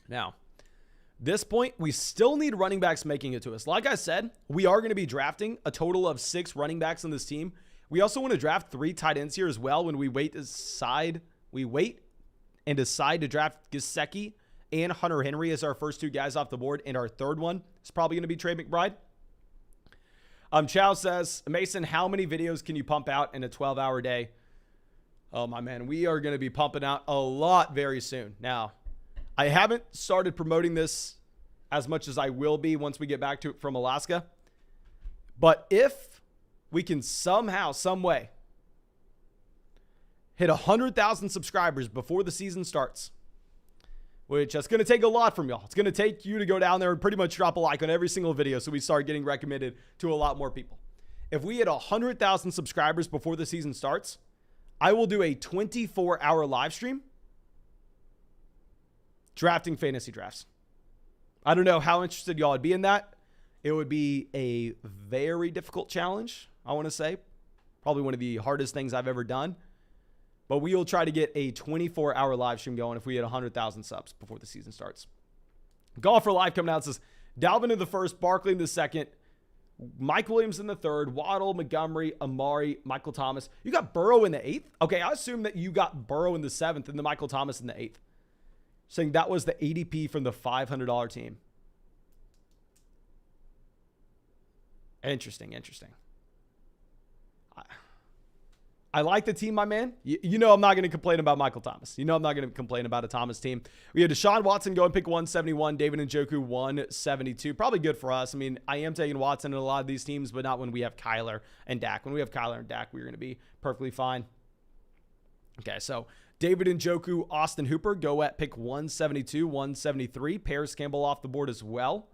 Now, this point, we still need running backs making it to us. Like I said, we are going to be drafting a total of 6 running backs on this team. We also want to draft 3 tight ends here as well when we wait and decide to draft Gesicki and Hunter Henry as our first 2 guys off the board. And our third one is probably going to be Trey McBride. Chow says, Mason, how many videos can you pump out in a 12-hour day? Oh, my man, we are going to be pumping out a lot very soon. Now, I haven't started promoting this as much as I will be once we get back to it from Alaska. But if we can somehow, some way, hit 100,000 subscribers before the season starts, which that's going to take a lot from y'all. It's going to take you to go down there and pretty much drop a like on every single video so we start getting recommended to a lot more people. If we hit 100,000 subscribers before the season starts, I will do a 24-hour live stream drafting fantasy drafts. I don't know how interested y'all would be in that. It would be a very difficult challenge, I want to say. Probably one of the hardest things I've ever done. But we will try to get a 24-hour live stream going if we hit 100,000 subs before the season starts. Golfer Live coming out says, Dalvin in the first, Barkley in the second, Mike Williams in the third, Waddle, Montgomery, Amari, Michael Thomas. You got Burrow in the 8th? Okay, I assume that you got Burrow in the 7th and the Michael Thomas in the 8th. Saying that was the ADP from the $500 team. Interesting. I like the team, my man. You know I'm not going to complain about Michael Thomas. You know I'm not going to complain about a Thomas team. We had Deshaun Watson going pick 171, David Njoku 172. Probably good for us. I mean, I am taking Watson in a lot of these teams, but not when we have Kyler and Dak. When we have Kyler and Dak, we're going to be perfectly fine. Okay, so David Njoku, Austin Hooper go at pick 172, 173. Paris Campbell off the board as well.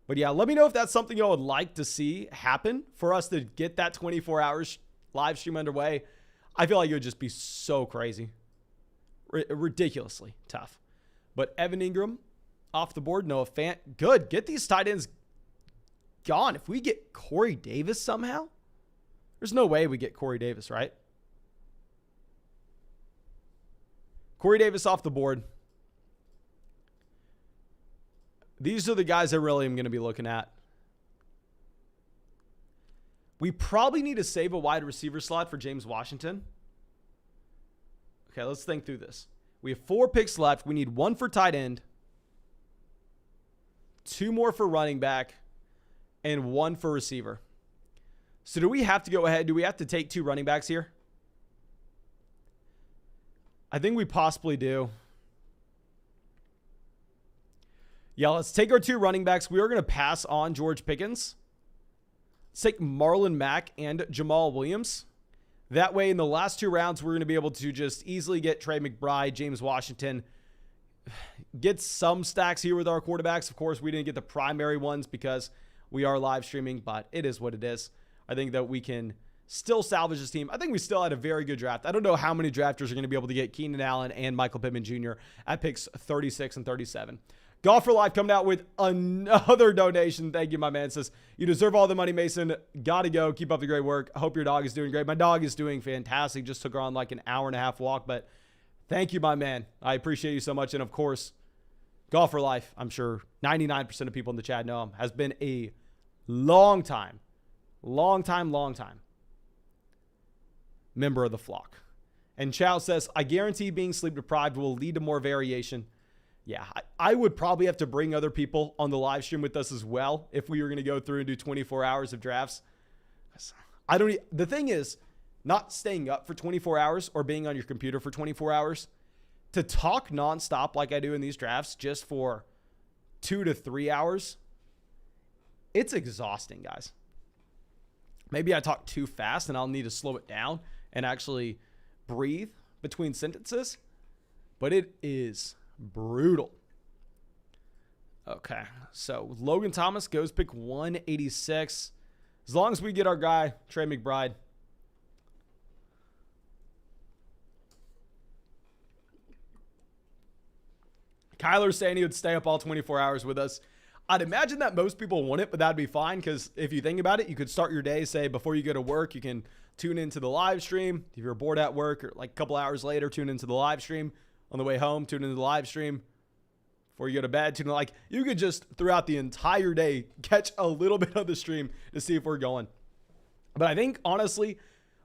But yeah, let me know if that's something y'all would like to see happen for us to get that 24 hours live stream underway. I feel like it would just be so crazy. Ridiculously tough. But Evan Ingram off the board. Noah Fant. Good. Get these tight ends gone. If we get Corey Davis somehow, there's no way we get Corey Davis, right? Corey Davis off the board. These are the guys I really am going to be looking at. We probably need to save a wide receiver slot for James Washington. Okay, let's think through this. We have 4 picks left. We need 1 for tight end, 2 more for running back, and 1 for receiver. So do we have to go ahead? Do we have to take 2 running backs here? I think we possibly do. Yeah, let's take our 2 running backs. We are going to pass on George Pickens. Let's take Marlon Mack and Jamal Williams. That way, in the last 2 rounds, we're going to be able to just easily get Trey McBride, James Washington, get some stacks here with our quarterbacks. Of course, we didn't get the primary ones because we are live streaming, but it is what it is. I think that we can still salvage this team. I think we still had a very good draft. I don't know how many drafters are going to be able to get Keenan Allen and Michael Pittman Jr. at picks 36 and 37. Golf for Life coming out with another donation. Thank you, my man. Says, you deserve all the money, Mason. Gotta go. Keep up the great work. I hope your dog is doing great. My dog is doing fantastic. Just took her on like an hour-and-a-half walk, but thank you, my man. I appreciate you so much. And of course, Golf for Life, I'm sure 99% of people in the chat know him, has been a long time member of the flock. And Chow says, I guarantee being sleep deprived will lead to more variation. Yeah, I would probably have to bring other people on the live stream with us as well if we were going to go through and do 24 hours of drafts. The thing is, not staying up for 24 hours or being on your computer for 24 hours, to talk nonstop like I do in these drafts just for 2 to 3 hours, it's exhausting, guys. Maybe I talk too fast and I'll need to slow it down and actually breathe between sentences, but it is brutal. Okay, so Logan Thomas goes pick 186. As long as we get our guy, Trey McBride. Kyler's saying he would stay up all 24 hours with us. I'd imagine that most people want it, but that'd be fine because if you think about it, you could start your day, say, before you go to work, you can tune into the live stream. If you're bored at work or like a couple hours later, tune into the live stream. On the way home, tune into the live stream. Before you go to bed, tune in. Like, you could just, throughout the entire day, catch a little bit of the stream to see if we're going. But I think, honestly,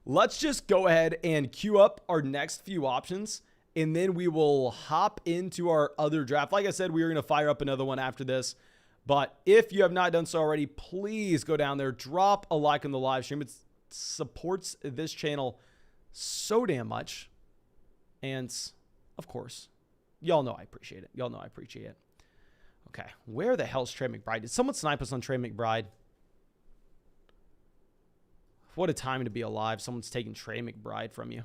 let's just go ahead and queue up our next few options, and then we will hop into our other draft. Like I said, we are going to fire up another one after this. But if you have not done so already, please go down there, drop a like on the live stream. It supports this channel so damn much. And of course, y'all know I appreciate it. Y'all know I appreciate it. Okay, where the hell's Trey McBride? Did someone snipe us on Trey McBride? What a time to be alive. Someone's taking Trey McBride from you.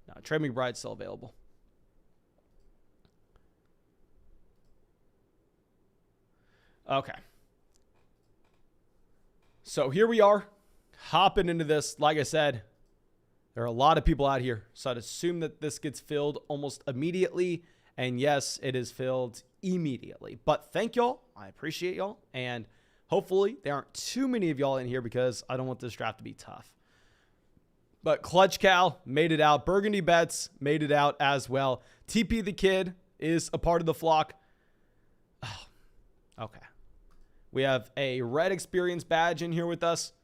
No, Trey McBride's still available. Okay. So here we are, hopping into this. Like I said, there are a lot of people out here, so I'd assume that this gets filled almost immediately. And yes, it is filled immediately. But thank y'all. I appreciate y'all. And hopefully there aren't too many of y'all in here because I don't want this draft to be tough. But Clutch Cal made it out. Burgundy Bets made it out as well. TP the Kid is a part of the flock. Oh, okay. We have a red experience badge in here with us.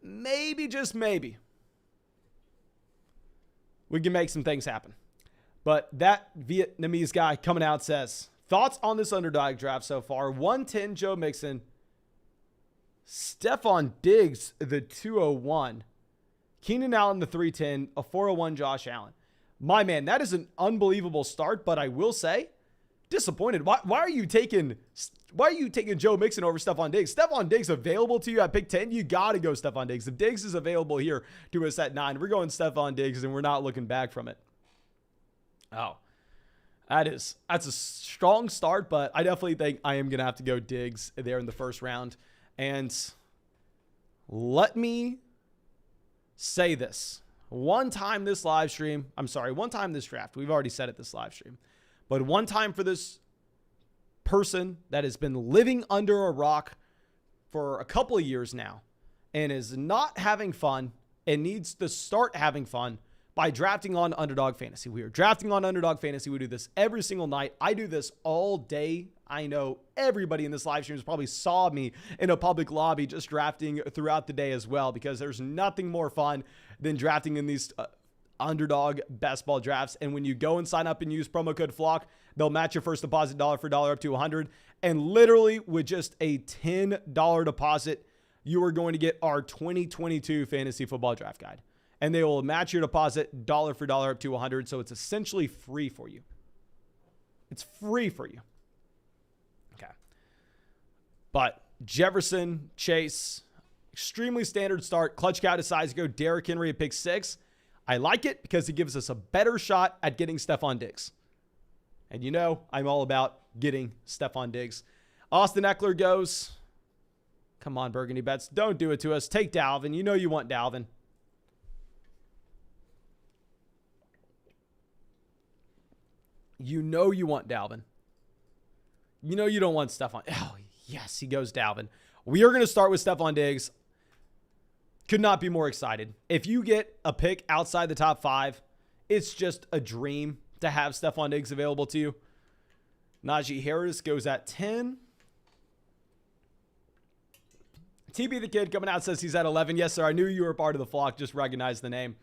Maybe, just maybe, we can make some things happen. But that Vietnamese guy coming out says, thoughts on this underdog draft so far? 110, Joe Mixon. Stephon Diggs, the 201. Keenan Allen, the 310. A 401, Josh Allen. My man, that is an unbelievable start, but I will say, disappointed. Why are you taking Joe Mixon over Stephon Diggs? Stephon Diggs available to you at pick 10. You got to go Stephon Diggs. If Diggs is available here to us at 9, we're going Stephon Diggs, and we're not looking back from it. Oh, that's a strong start, but I definitely think I am going to have to go Diggs there in the first round. And let me say this. One time this draft, we've already said it this live stream, but one time for this person that has been living under a rock for a couple of years now and is not having fun and needs to start having fun by drafting on Underdog Fantasy. We are drafting on Underdog Fantasy. We do this every single night. I do this all day. I know everybody in this live stream has probably saw me in a public lobby just drafting throughout the day as well, because there's nothing more fun than drafting in these Underdog best ball drafts. And when you go and sign up and use promo code FLOCK, they'll match your first deposit dollar for dollar up to 100. And literally with just a $10 deposit, you are going to get our 2022 fantasy football draft guide. And they will match your deposit dollar for dollar up to 100. So it's essentially free for you. It's free for you. Okay. But Jefferson, Chase, extremely standard start. Clutch Cow decides to go Derrick Henry at pick 6. I like it because it gives us a better shot at getting Stephon Diggs. And you know, I'm all about getting Stefon Diggs. Austin Eckler goes. Come on, Burgundy Bets. Don't do it to us. Take Dalvin. You know you want Dalvin. You know you want Dalvin. You know you don't want Stefon. Oh, yes, he goes Dalvin. We are going to start with Stefon Diggs. Could not be more excited. If you get a pick outside the top 5, it's just a dream to have Stefon Diggs available to you. Najee Harris goes at 10. TB the Kid coming out says he's at 11. Yes, sir. I knew you were part of the flock. Just recognize the name.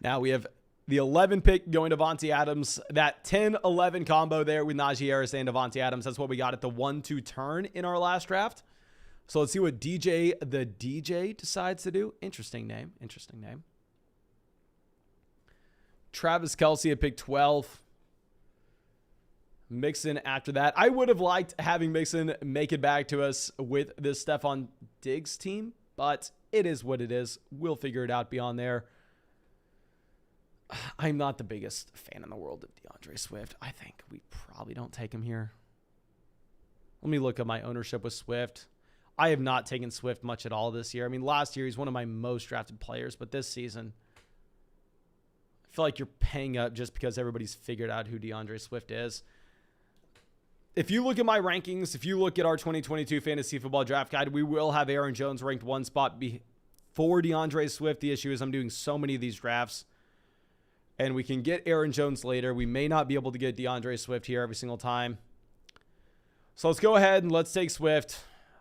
Now we have the 11 pick going to Davante Adams. That 10-11 combo there with Najee Harris and Davante Adams. That's what we got at the 1-2 turn in our last draft. So let's see what DJ the DJ decides to do. Interesting name. Interesting name. Travis Kelce at pick 12. Mixon after that. I would have liked having Mixon make it back to us with this Stefon Diggs team, but it is what it is. We'll figure it out beyond there. I'm not the biggest fan in the world of DeAndre Swift. I think we probably don't take him here. Let me look at my ownership with Swift. I have not taken Swift much at all this year. I mean, last year he's one of my most drafted players, but this season, I feel like you're paying up just because everybody's figured out who DeAndre Swift is. If you look at my rankings, if you look at our 2022 Fantasy Football Draft Guide, we will have Aaron Jones ranked one spot before DeAndre Swift. The issue is I'm doing so many of these drafts, and we can get Aaron Jones later. We may not be able to get DeAndre Swift here every single time. So let's go ahead and let's take Swift.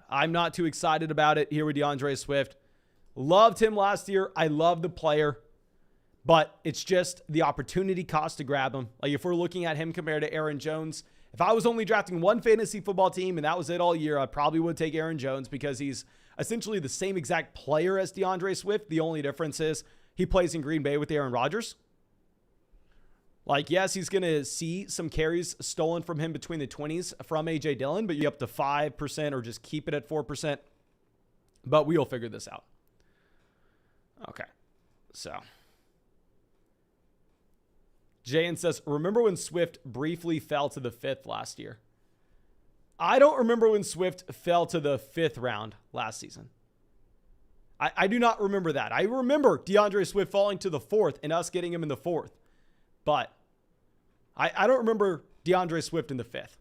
I'm not too excited about it here with DeAndre Swift. Loved him last year. I love the player, but it's just the opportunity cost to grab him. Like if we're looking at him compared to Aaron Jones, if I was only drafting one fantasy football team and that was it all year, I probably would take Aaron Jones because he's essentially the same exact player as DeAndre Swift. The only difference is he plays in Green Bay with Aaron Rodgers. Like, yes, he's going to see some carries stolen from him between the 20s from A.J. Dillon, but you up to 5% or just keep it at 4%. But we'll figure this out. Okay, so Jayan says, remember when Swift briefly fell to the 5th last year? I don't remember when Swift fell to the 5th round last season. I do not remember that. I remember DeAndre Swift falling to the 4th and us getting him in the 4th. But I don't remember DeAndre Swift in the 5th.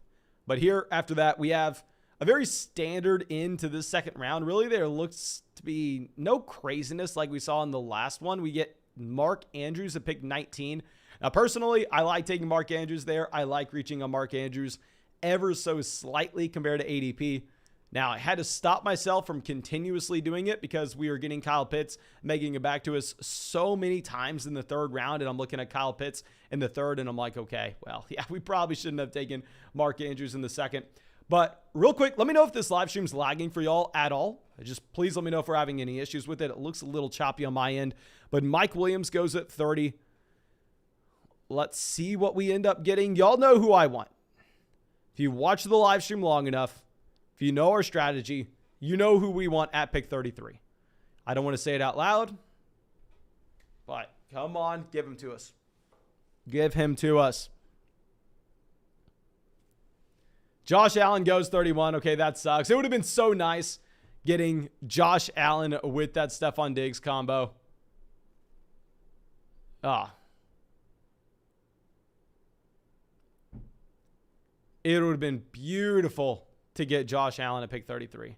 But here, after that, we have a very standard into this second round. Really, there looks to be no craziness like we saw in the last one. We get Mark Andrews at pick 19. Now, personally, I like taking Mark Andrews there. I like reaching on Mark Andrews ever so slightly compared to ADP. Now, I had to stop myself from continuously doing it because we were getting Kyle Pitts making it back to us so many times in the 3rd round, and I'm looking at Kyle Pitts in the 3rd, and I'm like, okay, well, yeah, we probably shouldn't have taken Mark Andrews in the 2nd. But real quick, let me know if this live stream's lagging for y'all at all. Just please let me know if we're having any issues with it. It looks a little choppy on my end, but Mike Williams goes at 30. Let's see what we end up getting. Y'all know who I want. If you watch the live stream long enough, if you know our strategy, you know who we want at pick 33. I don't want to say it out loud, but come on, give him to us. Give him to us. Josh Allen goes 31. Okay, that sucks. It would have been so nice getting Josh Allen with that Stefon Diggs combo. It would have been beautiful to get Josh Allen at pick 33.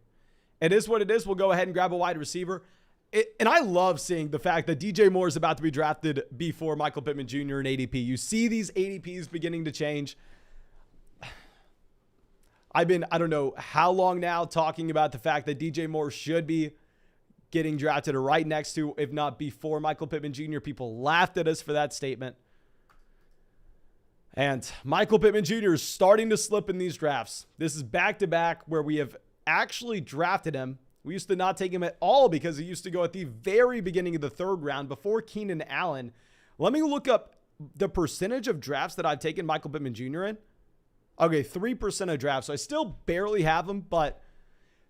It is what it is. We'll go ahead and grab a wide receiver. And I love seeing the fact that DJ Moore is about to be drafted before Michael Pittman Jr. in ADP. You see these ADPs beginning to change. I've been, I don't know how long now, talking about the fact that DJ Moore should be getting drafted right next to, if not before, Michael Pittman Jr. People laughed at us for that statement. And Michael Pittman Jr. is starting to slip in these drafts. This is back-to-back where we have actually drafted him. We used to not take him at all because he used to go at the very beginning of the 3rd round before Keenan Allen. Let me look up the percentage of drafts that I've taken Michael Pittman Jr. in. Okay, 3% of drafts. So I still barely have him, but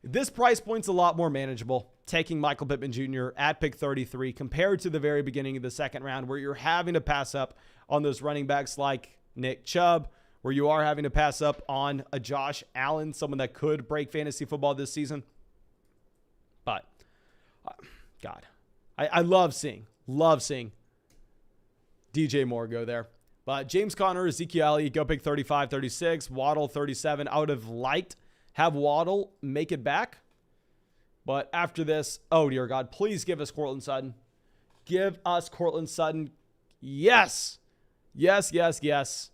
this price point's a lot more manageable. Taking Michael Pittman Jr. at pick 33 compared to the very beginning of the 2nd round where you're having to pass up on those running backs like Nick Chubb where you are having to pass up on a Josh Allen, someone that could break fantasy football this season. But, God, I love seeing DJ Moore go there. But James Conner, Ezekiel Elliott, go pick 35, 36, Waddle 37. I would have liked have Waddle make it back. But after this, oh dear God, please give us Courtland Sutton. Give us Courtland Sutton. Yes. Yes, yes, yes.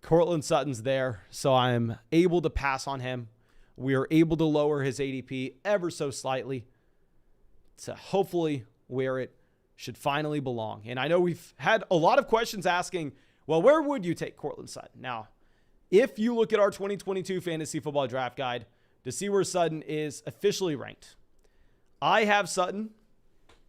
Courtland Sutton's there, so I'm able to pass on him. We are able to lower his ADP ever so slightly to hopefully where it should finally belong. And I know we've had a lot of questions asking, well, where would you take Courtland Sutton? Now, if you look at our 2022 fantasy football draft guide to see where Sutton is officially ranked, I have Sutton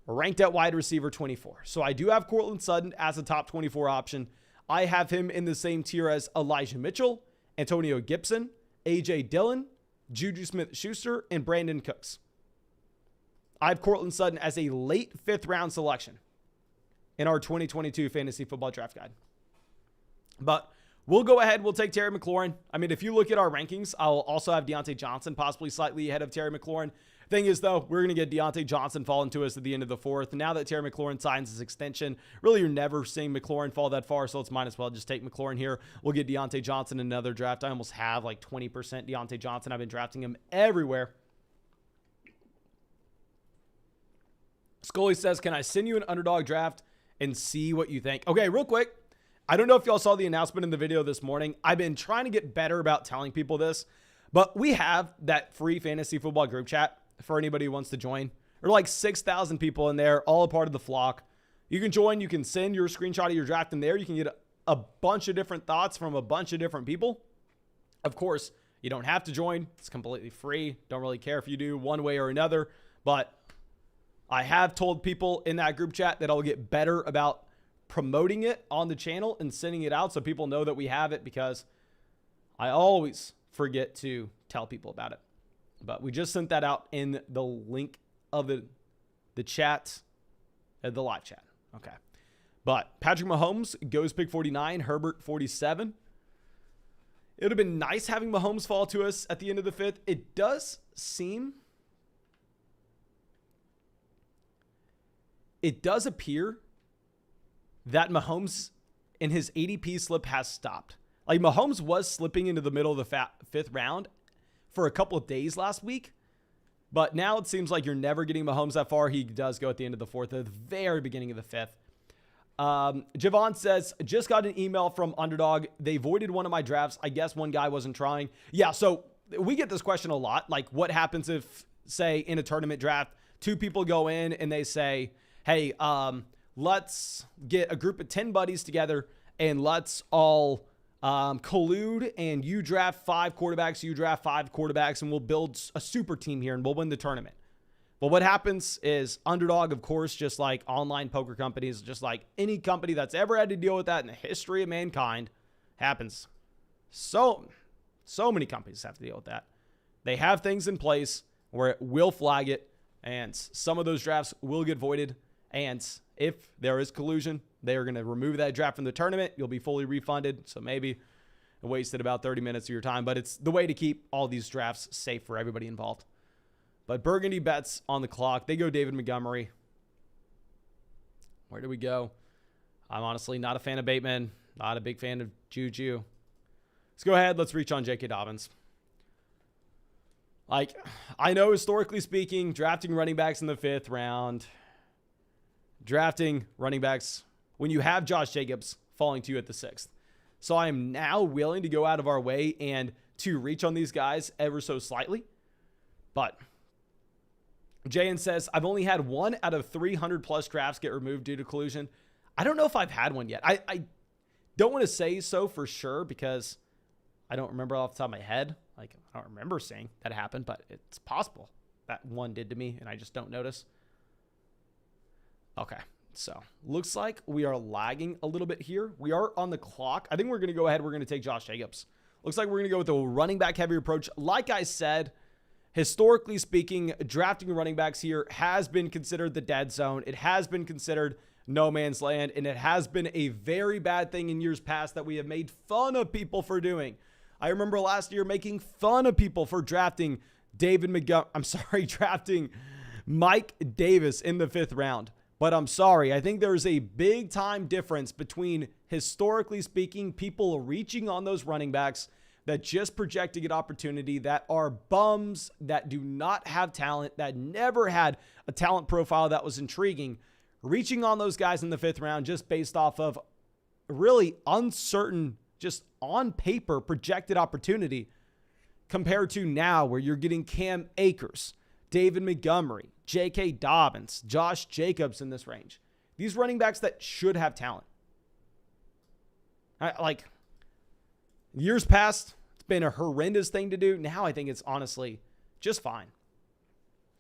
ranked at wide receiver 24. So I do have Courtland Sutton as a top 24 option. I have him in the same tier as Elijah Mitchell, Antonio Gibson, A.J. Dillon, Juju Smith-Schuster, and Brandon Cooks. I have Courtland Sutton as a late 5th round selection in our 2022 fantasy football draft guide. But we'll go ahead. We'll take Terry McLaurin. I mean, if you look at our rankings, I'll also have Deontay Johnson possibly slightly ahead of Terry McLaurin. Thing is, though, we're going to get Deontay Johnson falling to us at the end of the 4th. Now that Terry McLaurin signs his extension, really you're never seeing McLaurin fall that far, so let's might as well just take McLaurin here. We'll get Deontay Johnson in another draft. I almost have like 20% Deontay Johnson. I've been drafting him everywhere. Scully says, can I send you an underdog draft and see what you think? Okay, real quick. I don't know if y'all saw the announcement in the video this morning. I've been trying to get better about telling people this, but we have that free fantasy football group chat for anybody who wants to join. There are like 6,000 people in there, all a part of the flock. You can join. You can send your screenshot of your draft in there. You can get a bunch of different thoughts from a bunch of different people. Of course, you don't have to join. It's completely free. Don't really care if you do one way or another, but I have told people in that group chat that I'll get better about promoting it on the channel and sending it out so people know that we have it, because I always forget to tell people about it. But we just sent that out in the link of the chat, the live chat. Okay. But Patrick Mahomes goes pick 49, Herbert 47. It would have been nice having Mahomes fall to us at the end of the 5th. It does appear that Mahomes in his ADP slip has stopped. Like, Mahomes was slipping into the middle of the 5th round for a couple of days last week, but now it seems like you're never getting Mahomes that far. He does go at the end of the 4th, at the very beginning of the 5th. Javon says, just got an email from Underdog. They voided one of my drafts. I guess one guy wasn't trying. Yeah, so we get this question a lot. Like, what happens if, say, in a tournament draft, 2 people go in and they say, hey, let's get a group of 10 buddies together and let's all collude, and you draft 5 quarterbacks, you draft 5 quarterbacks, and we'll build a super team here and we'll win the tournament. Well, what happens is Underdog, of course, just like online poker companies, just like any company that's ever had to deal with that in the history of mankind, happens. So many companies have to deal with that. They have things in place where it will flag it, and some of those drafts will get voided. And if there is collusion, they are going to remove that draft from the tournament. You'll be fully refunded. So maybe I wasted about 30 minutes of your time, but it's the way to keep all these drafts safe for everybody involved. But Burgundy bets on the clock. They go David Montgomery. Where do we go? I'm honestly not a fan of Bateman. Not a big fan of Juju. Let's go ahead. Let's reach on J.K. Dobbins. Like, I know historically speaking, drafting running backs in the 5th round, drafting running backs when you have Josh Jacobs falling to you at the 6th. So I am now willing to go out of our way and to reach on these guys ever so slightly. But Jayan says, I've only had 1 out of 300 plus drafts get removed due to collusion. I don't know if I've had one yet. I don't want to say so for sure because I don't remember off the top of my head. Like, I don't remember seeing that happen, but it's possible that one did to me and I just don't notice. Okay, so looks like we are lagging a little bit here. We are on the clock. I think we're going to go ahead. We're going to take Josh Jacobs. Looks like we're going to go with the running back heavy approach. Like I said, historically speaking, drafting running backs here has been considered the dead zone. It has been considered no man's land. And it has been a very bad thing in years past that we have made fun of people for doing. I remember last year making fun of people for drafting drafting Mike Davis in the 5th round. But I'm sorry, I think there's a big time difference between, historically speaking, people reaching on those running backs that just project to get opportunity, that are bums, that do not have talent, that never had a talent profile that was intriguing, reaching on those guys in the 5th round just based off of really uncertain, just on paper projected opportunity, compared to now where you're getting Cam Akers, David Montgomery, J.K. Dobbins, Josh Jacobs in this range. These running backs that should have talent. Like, years past, it's been a horrendous thing to do. Now I think it's honestly just fine.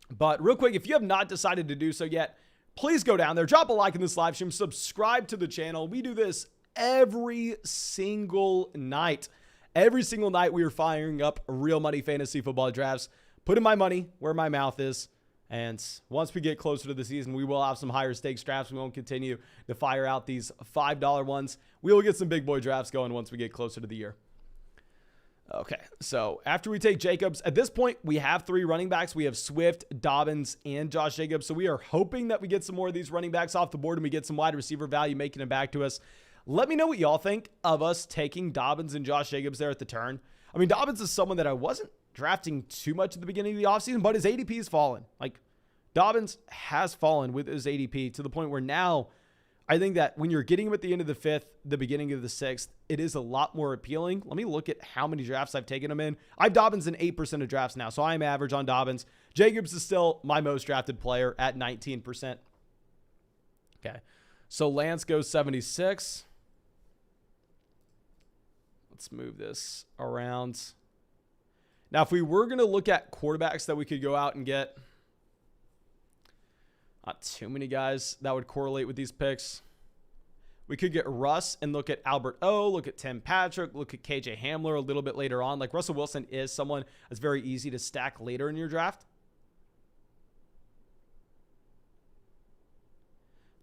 But real quick, if you have not decided to do so yet, please go down there, drop a like in this live stream, subscribe to the channel. We do this every single night. Every single night we are firing up real money fantasy football drafts, putting my money where my mouth is. And once we get closer to the season, we will have some higher stakes drafts. We won't continue to fire out these $5 ones. We will get some big boy drafts going once we get closer to the year. Okay, so after we take Jacobs, at this point, we have 3 running backs. We have Swift, Dobbins, and Josh Jacobs. So we are hoping that we get some more of these running backs off the board and we get some wide receiver value making it back to us. Let me know what y'all think of us taking Dobbins and Josh Jacobs there at the turn. I mean, Dobbins is someone that I wasn't drafting too much at the beginning of the offseason, but his ADP has fallen. Like, Dobbins has fallen with his ADP to the point where now I think that when you're getting him at the end of the 5th, the beginning of the 6th, it is a lot more appealing. Let me look at how many drafts I've taken him in. I have Dobbins in 8% of drafts now, so I'm average on Dobbins. Jacobs is still my most drafted player at 19%. Okay, so Lance goes 76. Let's move this around. Now, if we were going to look at quarterbacks that we could go out and get, not too many guys that would correlate with these picks. We could get Russ and look at Albert O, look at Tim Patrick, look at KJ Hamler a little bit later on. Like, Russell Wilson is someone that's very easy to stack later in your draft.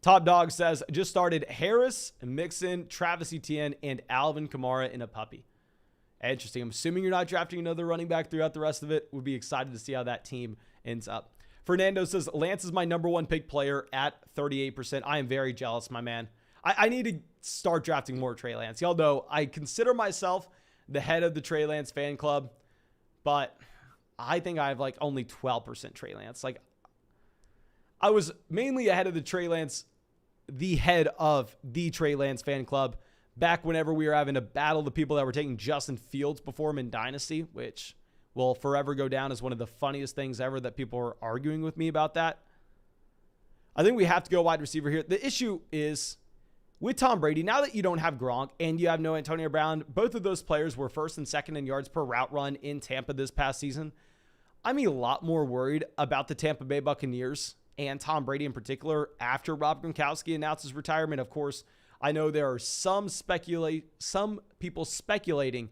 Top Dog says, just started Harris, Mixon, Travis Etienne, and Alvin Kamara in a puppy. Interesting. I'm assuming you're not drafting another running back throughout the rest of it. Would be excited to see how that team ends up. Fernando says, Lance is my #1 pick player at 38%. I am very jealous, my man. I need to start drafting more Trey Lance. Y'all know I consider myself the head of the Trey Lance fan club, but I think I have like only 12% Trey Lance. Like, I was mainly ahead of the Trey Lance, the head of the Trey Lance fan club back whenever we were having to battle the people that were taking Justin Fields before him in Dynasty, which will forever go down as one of the funniest things ever that people are arguing with me about that. I think we have to go wide receiver here. The issue is with Tom Brady, now that you don't have Gronk and you have no Antonio Brown, both of those players were 1st and 2nd in yards per route run in Tampa this past season. I'm a lot more worried about the Tampa Bay Buccaneers and Tom Brady in particular after Rob Gronkowski announced his retirement. Of course, I know there are some people speculating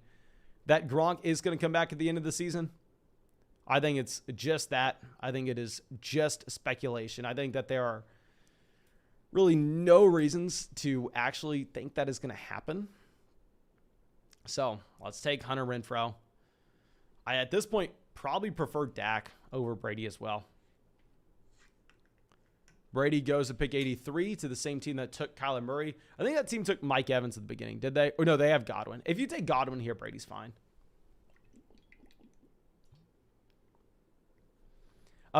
that Gronk is going to come back at the end of the season. I think it's just that. I think it is just speculation. I think that there are really no reasons to actually think that is going to happen. So let's take Hunter Renfrow. I, at this point, probably prefer Dak over Brady as well. Brady goes to pick 83 to the same team that took Kyler Murray. I think that team took Mike Evans at the beginning. Did they? Or no, they have Godwin. If you take Godwin here, Brady's fine.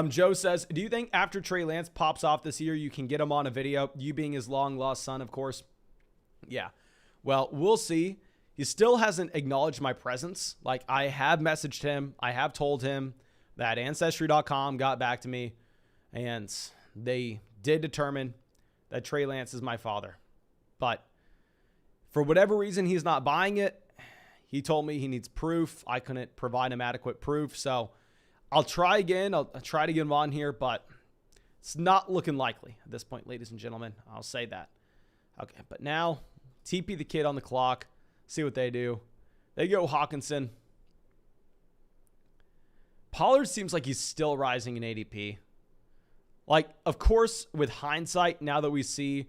Joe says, do you think after Trey Lance pops off this year, you can get him on a video? You being his long-lost son, of course. Yeah. Well, we'll see. He still hasn't acknowledged my presence. Like, I have messaged him. I have told him that Ancestry.com got back to me, and they did determine that Trey Lance is my father. But for whatever reason, he's not buying it. He told me he needs proof. I couldn't provide him adequate proof. So I'll try again. I'll try to get him on here, but it's not looking likely at this point, ladies and gentlemen. I'll say that. Okay, but now TP the kid on the clock. See what they do. They go Hawkinson. Pollard seems like he's still rising in ADP. Like, of course, with hindsight, now that we see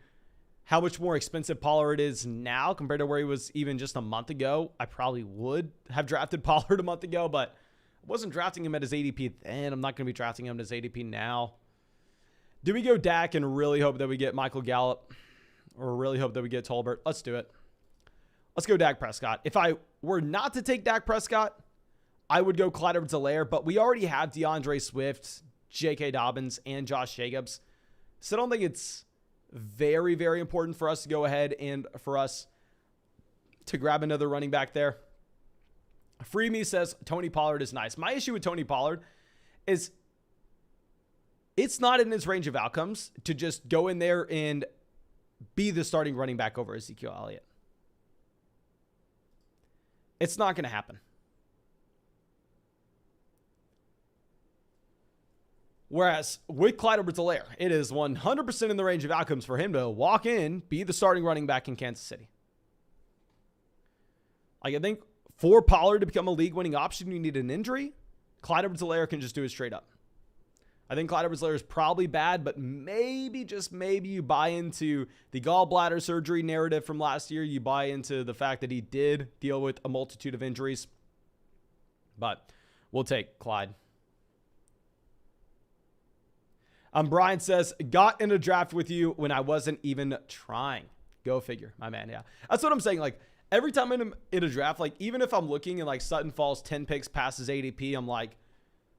how much more expensive Pollard is now compared to where he was even just a month ago. I probably would have drafted Pollard a month ago, but I wasn't drafting him at his ADP then. I'm not going to be drafting him at his ADP now. Do we go Dak and really hope that we get Michael Gallup, or really hope that we get Tolbert? Let's do it. Let's go Dak Prescott. If I were not to take Dak Prescott, I would go Clyde Edwards-Helaire, but we already have DeAndre Swift, J.K. Dobbins, and Josh Jacobs. So I don't think it's very, very important for us to go ahead and for us to grab another running back there. Free Me says Tony Pollard is nice. My issue with Tony Pollard is it's not in his range of outcomes to just go in there and be the starting running back over Ezekiel Elliott. It's not going to happen. Whereas with Clyde Edwards-Helaire, it is 100% in the range of outcomes for him to walk in, be the starting running back in Kansas City. Like, I think for Pollard to become a league-winning option, you need an injury. Clyde Edwards-Helaire can just do it straight up. I think Clyde Edwards-Helaire is probably bad, but maybe, just maybe, you buy into the gallbladder surgery narrative from last year. You buy into the fact that he did deal with a multitude of injuries. But we'll take Clyde. Brian says, got in a draft with you when I wasn't even trying. Go figure, my man. Yeah, that's what I'm saying. Like, every time I'm in a draft, like, even if I'm looking and like Sutton falls 10 picks past his ADP, I'm like,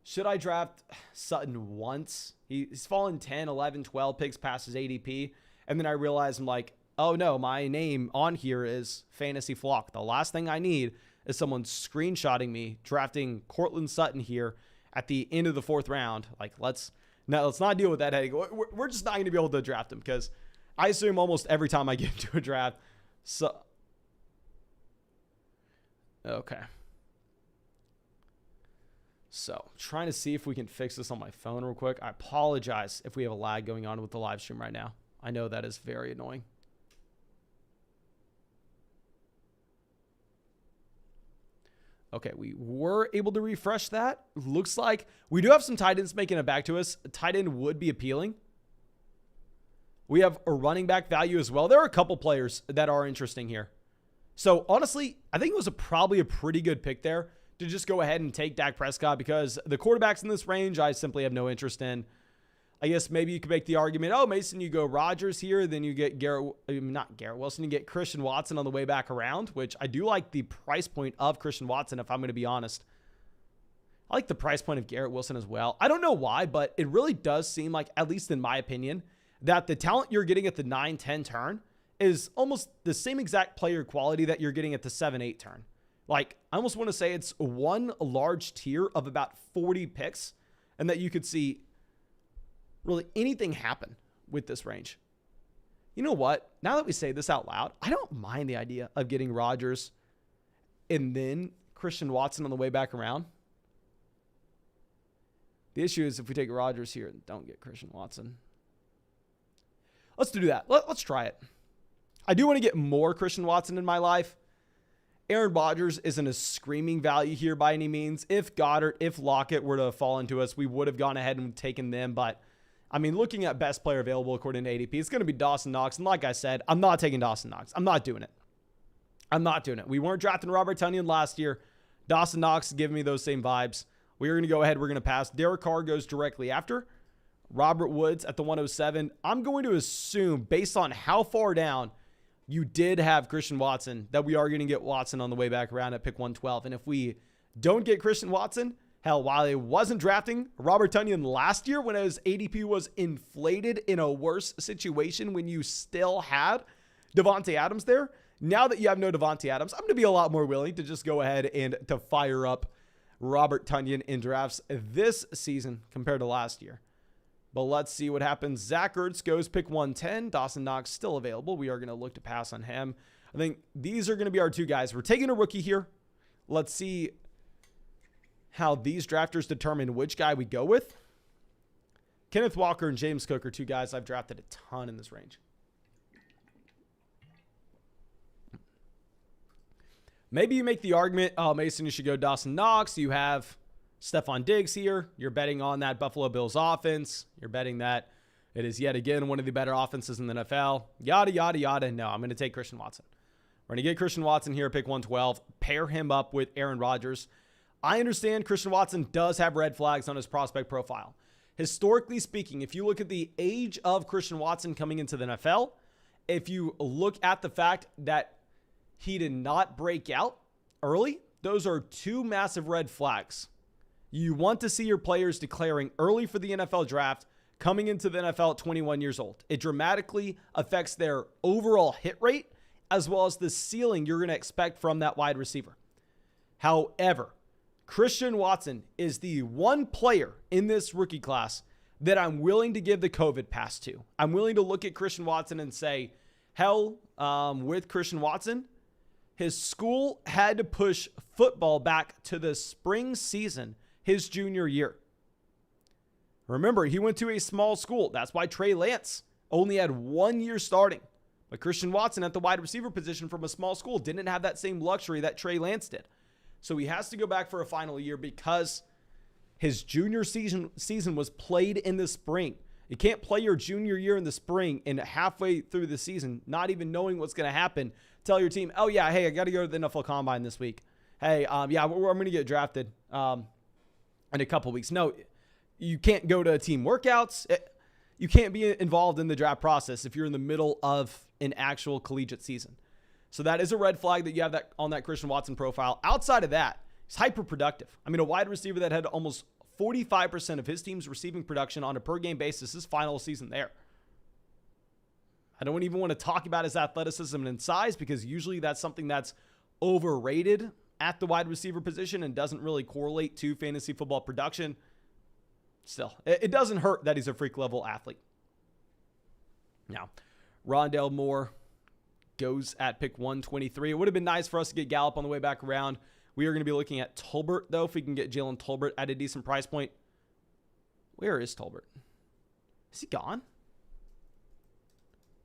should I draft Sutton once? He's fallen 10, 11, 12 picks past his ADP. And then I realize I'm like, oh no, my name on here is Fantasy Flock. The last thing I need is someone screenshotting me drafting Courtland Sutton here at the end of the 4th round. Like, let's not deal with that headache. We're just not going to be able to draft him because I assume almost every time I get into a draft. So, okay. So, trying to see if we can fix this on my phone real quick. I apologize if we have a lag going on with the live stream right now. I know that is very annoying. Okay, we were able to refresh that. Looks like we do have some tight ends making it back to us. A tight end would be appealing. We have a running back value as well. There are a couple players that are interesting here. So, honestly, I think it was probably a pretty good pick there to just go ahead and take Dak Prescott because the quarterbacks in this range, I simply have no interest in. I guess maybe you could make the argument, oh, Mason, you go Rodgers here, then you get not Garrett Wilson, you get Christian Watson on the way back around, which I do like the price point of Christian Watson, if I'm going to be honest. I like the price point of Garrett Wilson as well. I don't know why, but it really does seem like, at least in my opinion, that the talent you're getting at the 9-10 turn is almost the same exact player quality that you're getting at the 7-8 turn. Like, I almost want to say it's one large tier of about 40 picks, and that you could see really anything happen with this range. You know what? Now that we say this out loud, I don't mind the idea of getting Rodgers and then Christian Watson on the way back around. The issue is if we take Rodgers here and don't get Christian Watson. Let's do that. Let's try it. I do want to get more Christian Watson in my life. Aaron Rodgers isn't a screaming value here by any means. If Goddard, if Lockett were to fall into us, we would have gone ahead and taken them. But, I mean, looking at best player available according to ADP, it's going to be Dawson Knox. And like I said, I'm not taking Dawson Knox. I'm not doing it. I'm not doing it. We weren't drafting Robert Tonyan last year. Dawson Knox is giving me those same vibes. We're going to go ahead. We're going to pass. Derek Carr goes directly after. Robert Woods at the 107. I'm going to assume, based on how far down you did have Christian Watson, that we are going to get Watson on the way back around at pick 112. And if we don't get Christian Watson, hell, while I wasn't drafting Robert Tonyan last year when his ADP was inflated in a worse situation when you still had Davante Adams there, now that you have no Davante Adams, I'm going to be a lot more willing to just go ahead and to fire up Robert Tonyan in drafts this season compared to last year. But let's see what happens. Zach Ertz goes pick 110. Dawson Knox still available. We are going to look to pass on him. I think these are going to be our two guys. We're taking a rookie here. Let's see how these drafters determine which guy we go with. Kenneth Walker and James Cook are two guys I've drafted a ton in this range. Maybe you make the argument, oh, Mason, you should go Dawson Knox. You have Stephon Diggs here. You're betting on that Buffalo Bills offense. You're betting that It is yet again one of the better offenses in the NFL. Yada, yada, yada. No, I'm going to take Christian Watson. We're going to get Christian Watson here at pick 112. Pair him up with Aaron Rodgers. I understand Christian Watson does have red flags on his prospect profile. Historically speaking, if you look at the age of Christian Watson coming into the NFL, if you look at the fact that he did not break out early, those are two massive red flags. You want to see your players declaring early for the NFL draft coming into the NFL at 21 years old. It dramatically affects their overall hit rate as well as the ceiling you're going to expect from that wide receiver. However, Christian Watson is the one player in this rookie class that I'm willing to give the COVID pass to. I'm willing to look at Christian Watson and say, hell, with Christian Watson, his school had to push football back to the spring season his junior year. Remember, he went to a small school. That's why Trey Lance only had 1 year starting. But Christian Watson at the wide receiver position from a small school didn't have that same luxury that Trey Lance did. So he has to go back for a final year because his junior season was played in the spring. You can't play your junior year in the spring and halfway through the season, not even knowing what's going to happen, tell your team, oh yeah, hey, I got to go to the NFL Combine this week. Hey, I'm going to get drafted in a couple weeks. No, you can't go to team workouts. You can't be involved in the draft process if you're in the middle of an actual collegiate season. So that is a red flag that you have that on that Christian Watson profile. Outside of that, he's hyper productive. I mean, a wide receiver that had almost 45% of his team's receiving production on a per game basis his final season there. I don't even want to talk about his athleticism and size because usually that's something that's overrated at the wide receiver position and doesn't really correlate to fantasy football production. Still, it doesn't hurt that he's a freak level athlete. Now, Rondale Moore goes at pick 123. It would have been nice for us to get Gallup on the way back around. We are going to be looking at Tolbert, though, if we can get Jalen Tolbert at a decent price point. Where is Tolbert? Is he gone?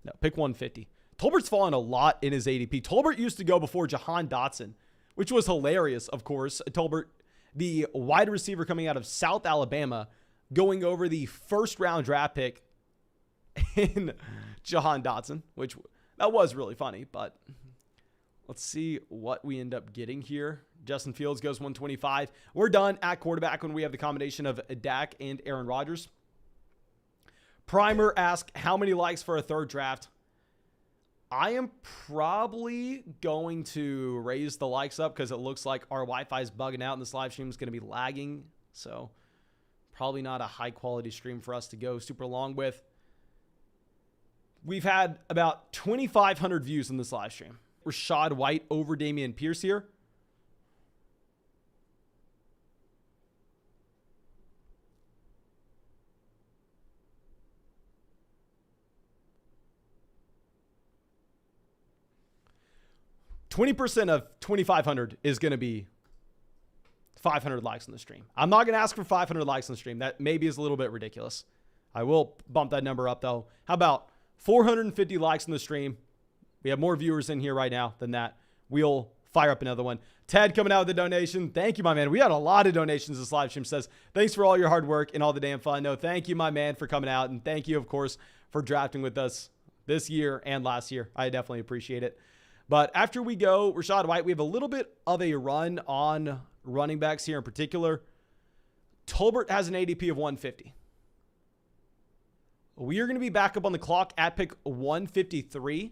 No, pick 150. Tolbert's fallen a lot in his ADP. Tolbert used to go before Jahan Dotson, which was hilarious, of course. Tolbert, the wide receiver coming out of South Alabama, going over the first-round draft pick in Jahan Dotson, which that was really funny, but let's see what we end up getting here. Justin Fields goes 125. We're done at quarterback when we have the combination of Dak and Aaron Rodgers. Primer asks, how many likes for a third draft? I am probably going to raise the likes up because it looks like our Wi-Fi is bugging out and this live stream is going to be lagging. So probably not a high quality stream for us to go super long with. We've had about 2,500 views in this live stream. Rachaad White over Dameon Pierce here. %20 of 2,500 is going to be 500 likes on the stream. I'm not going to ask for 500 likes on the stream. That maybe is a little bit ridiculous. I will bump that number up, though. How about 450 likes on the stream? We have more viewers in here right now than that. We'll fire up another one. Ted coming out with a donation. Thank you, my man. We had a lot of donations this live stream. Says, thanks for all your hard work and all the damn fun. No, thank you, my man, for coming out. And thank you, of course, for drafting with us this year and last year. I definitely appreciate it. But after we go, Rachaad White, we have a little bit of a run on running backs here in particular. Tolbert has an ADP of 150. We are going to be back up on the clock at pick 153.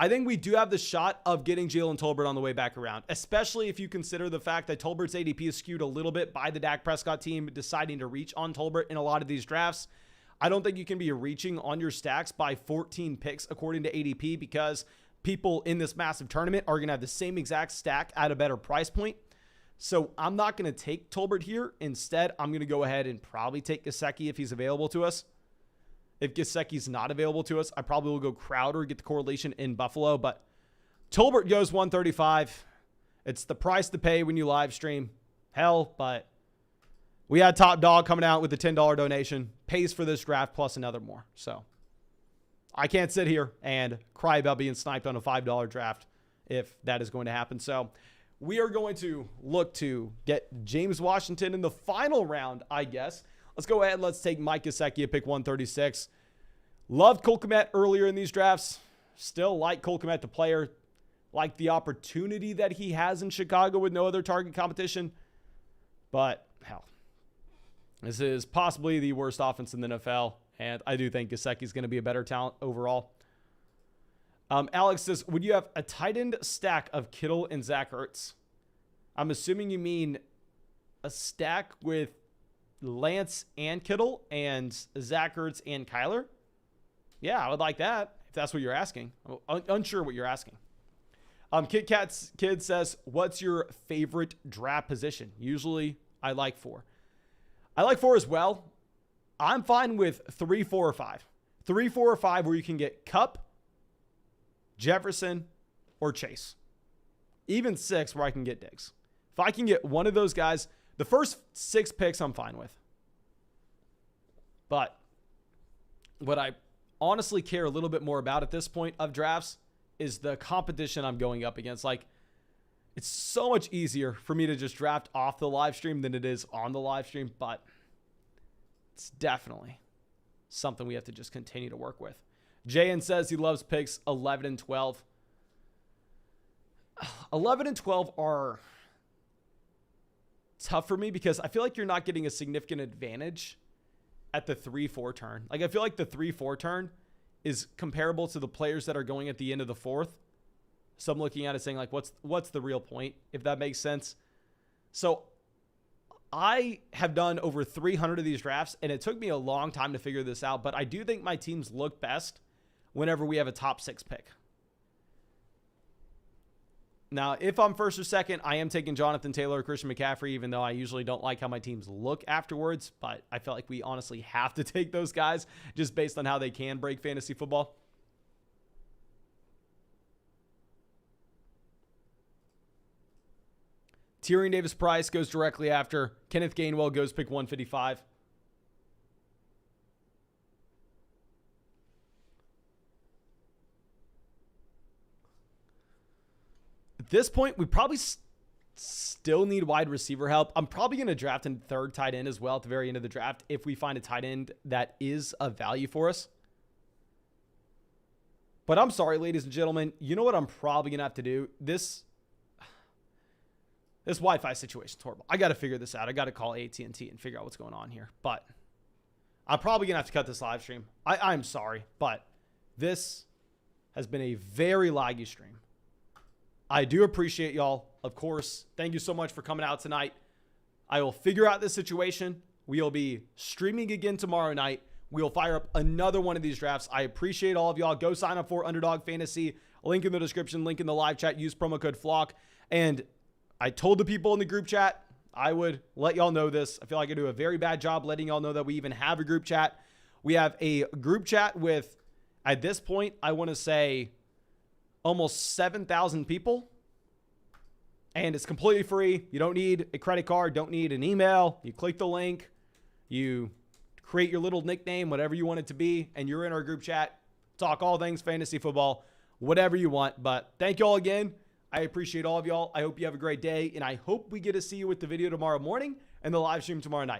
I think we do have the shot of getting Jalen Tolbert on the way back around, especially if you consider the fact that Tolbert's ADP is skewed a little bit by the Dak Prescott team deciding to reach on Tolbert in a lot of these drafts. I don't think you can be reaching on your stacks by 14 picks according to ADP because people in this massive tournament are going to have the same exact stack at a better price point. So I'm not going to take Tolbert here. Instead, I'm going to go ahead and probably take Gesicki if he's available to us. If Gesicki's not available to us, I probably will go Crowder, get the correlation in Buffalo. But Tolbert goes 135. It's the price to pay when you live stream. Hell, but we had Top Dog coming out with a $10 donation. Pays for this draft plus another more. So I can't sit here and cry about being sniped on a $5 draft if that is going to happen. So we are going to look to get James Washington in the final round, I guess. Let's go ahead and let's take Mike Gesicki at pick 136. Loved Cole Kmet earlier in these drafts. Still like Cole Kmet, the player. Like the opportunity that he has in Chicago with no other target competition. But, hell, this is possibly the worst offense in the NFL. And I do think Gesicki is going to be a better talent overall. Alex says, would you have a tight end stack of Kittle and Zach Ertz? I'm assuming you mean a stack with Lance and Kittle and Zach Ertz and Kyler? Yeah, I would like that, if that's what you're asking. I'm unsure what you're asking. Kit Kat's Kid says, what's your favorite draft position? Usually, I like 4. I like 4 as well. I'm fine with 3, 4, or 5. 3, 4, or 5 where you can get Kupp, Jefferson, or Chase. Even 6 where I can get Diggs. If I can get one of those guys, the first 6 picks I'm fine with. But what I honestly care a little bit more about at this point of drafts is the competition I'm going up against. Like, it's so much easier for me to just draft off the live stream than it is on the live stream, but it's definitely something we have to just continue to work with. JN says he loves picks 11 and 12. 11 and 12 are tough for me because I feel like you're not getting a significant advantage at the 3-4 turn. Like, I feel like the 3-4 turn is comparable to the players that are going at the end of the 4th. So I'm looking at it saying, like, what's the real point, if that makes sense? So I have done over 300 of these drafts, and it took me a long time to figure this out, but I do think my teams look best whenever we have a top 6 pick. Now, if I'm first or second, I am taking Jonathan Taylor or Christian McCaffrey, even though I usually don't like how my teams look afterwards. But I feel like we honestly have to take those guys just based on how they can break fantasy football. Tyrion Davis-Price goes directly after. Kenneth Gainwell goes pick 155. At this point, we probably still need wide receiver help. I'm probably going to draft a 3rd tight end as well at the very end of the draft if we find a tight end that is of value for us. But I'm sorry, ladies and gentlemen. You know what I'm probably going to have to do? This Wi-Fi situation is horrible. I got to figure this out. I got to call AT&T and figure out what's going on here. But I'm probably going to have to cut this live stream. I'm sorry, but this has been a very laggy stream. I do appreciate y'all. Of course, thank you so much for coming out tonight. I will figure out this situation. We'll be streaming again tomorrow night. We'll fire up another one of these drafts. I appreciate all of y'all. Go sign up for Underdog Fantasy. Link in the description, link in the live chat. Use promo code FLOCK. And I told the people in the group chat I would let y'all know this. I feel like I do a very bad job letting y'all know that we even have a group chat. We have a group chat with, at this point, I want to say almost 7,000 people. And it's completely free. You don't need a credit card, don't need an email. You click the link, you create your little nickname, whatever you want it to be, and you're in our group chat. Talk all things fantasy football, whatever you want. But thank you all again. I appreciate all of y'all. I hope you have a great day, and I hope we get to see you with the video tomorrow morning and the live stream tomorrow night.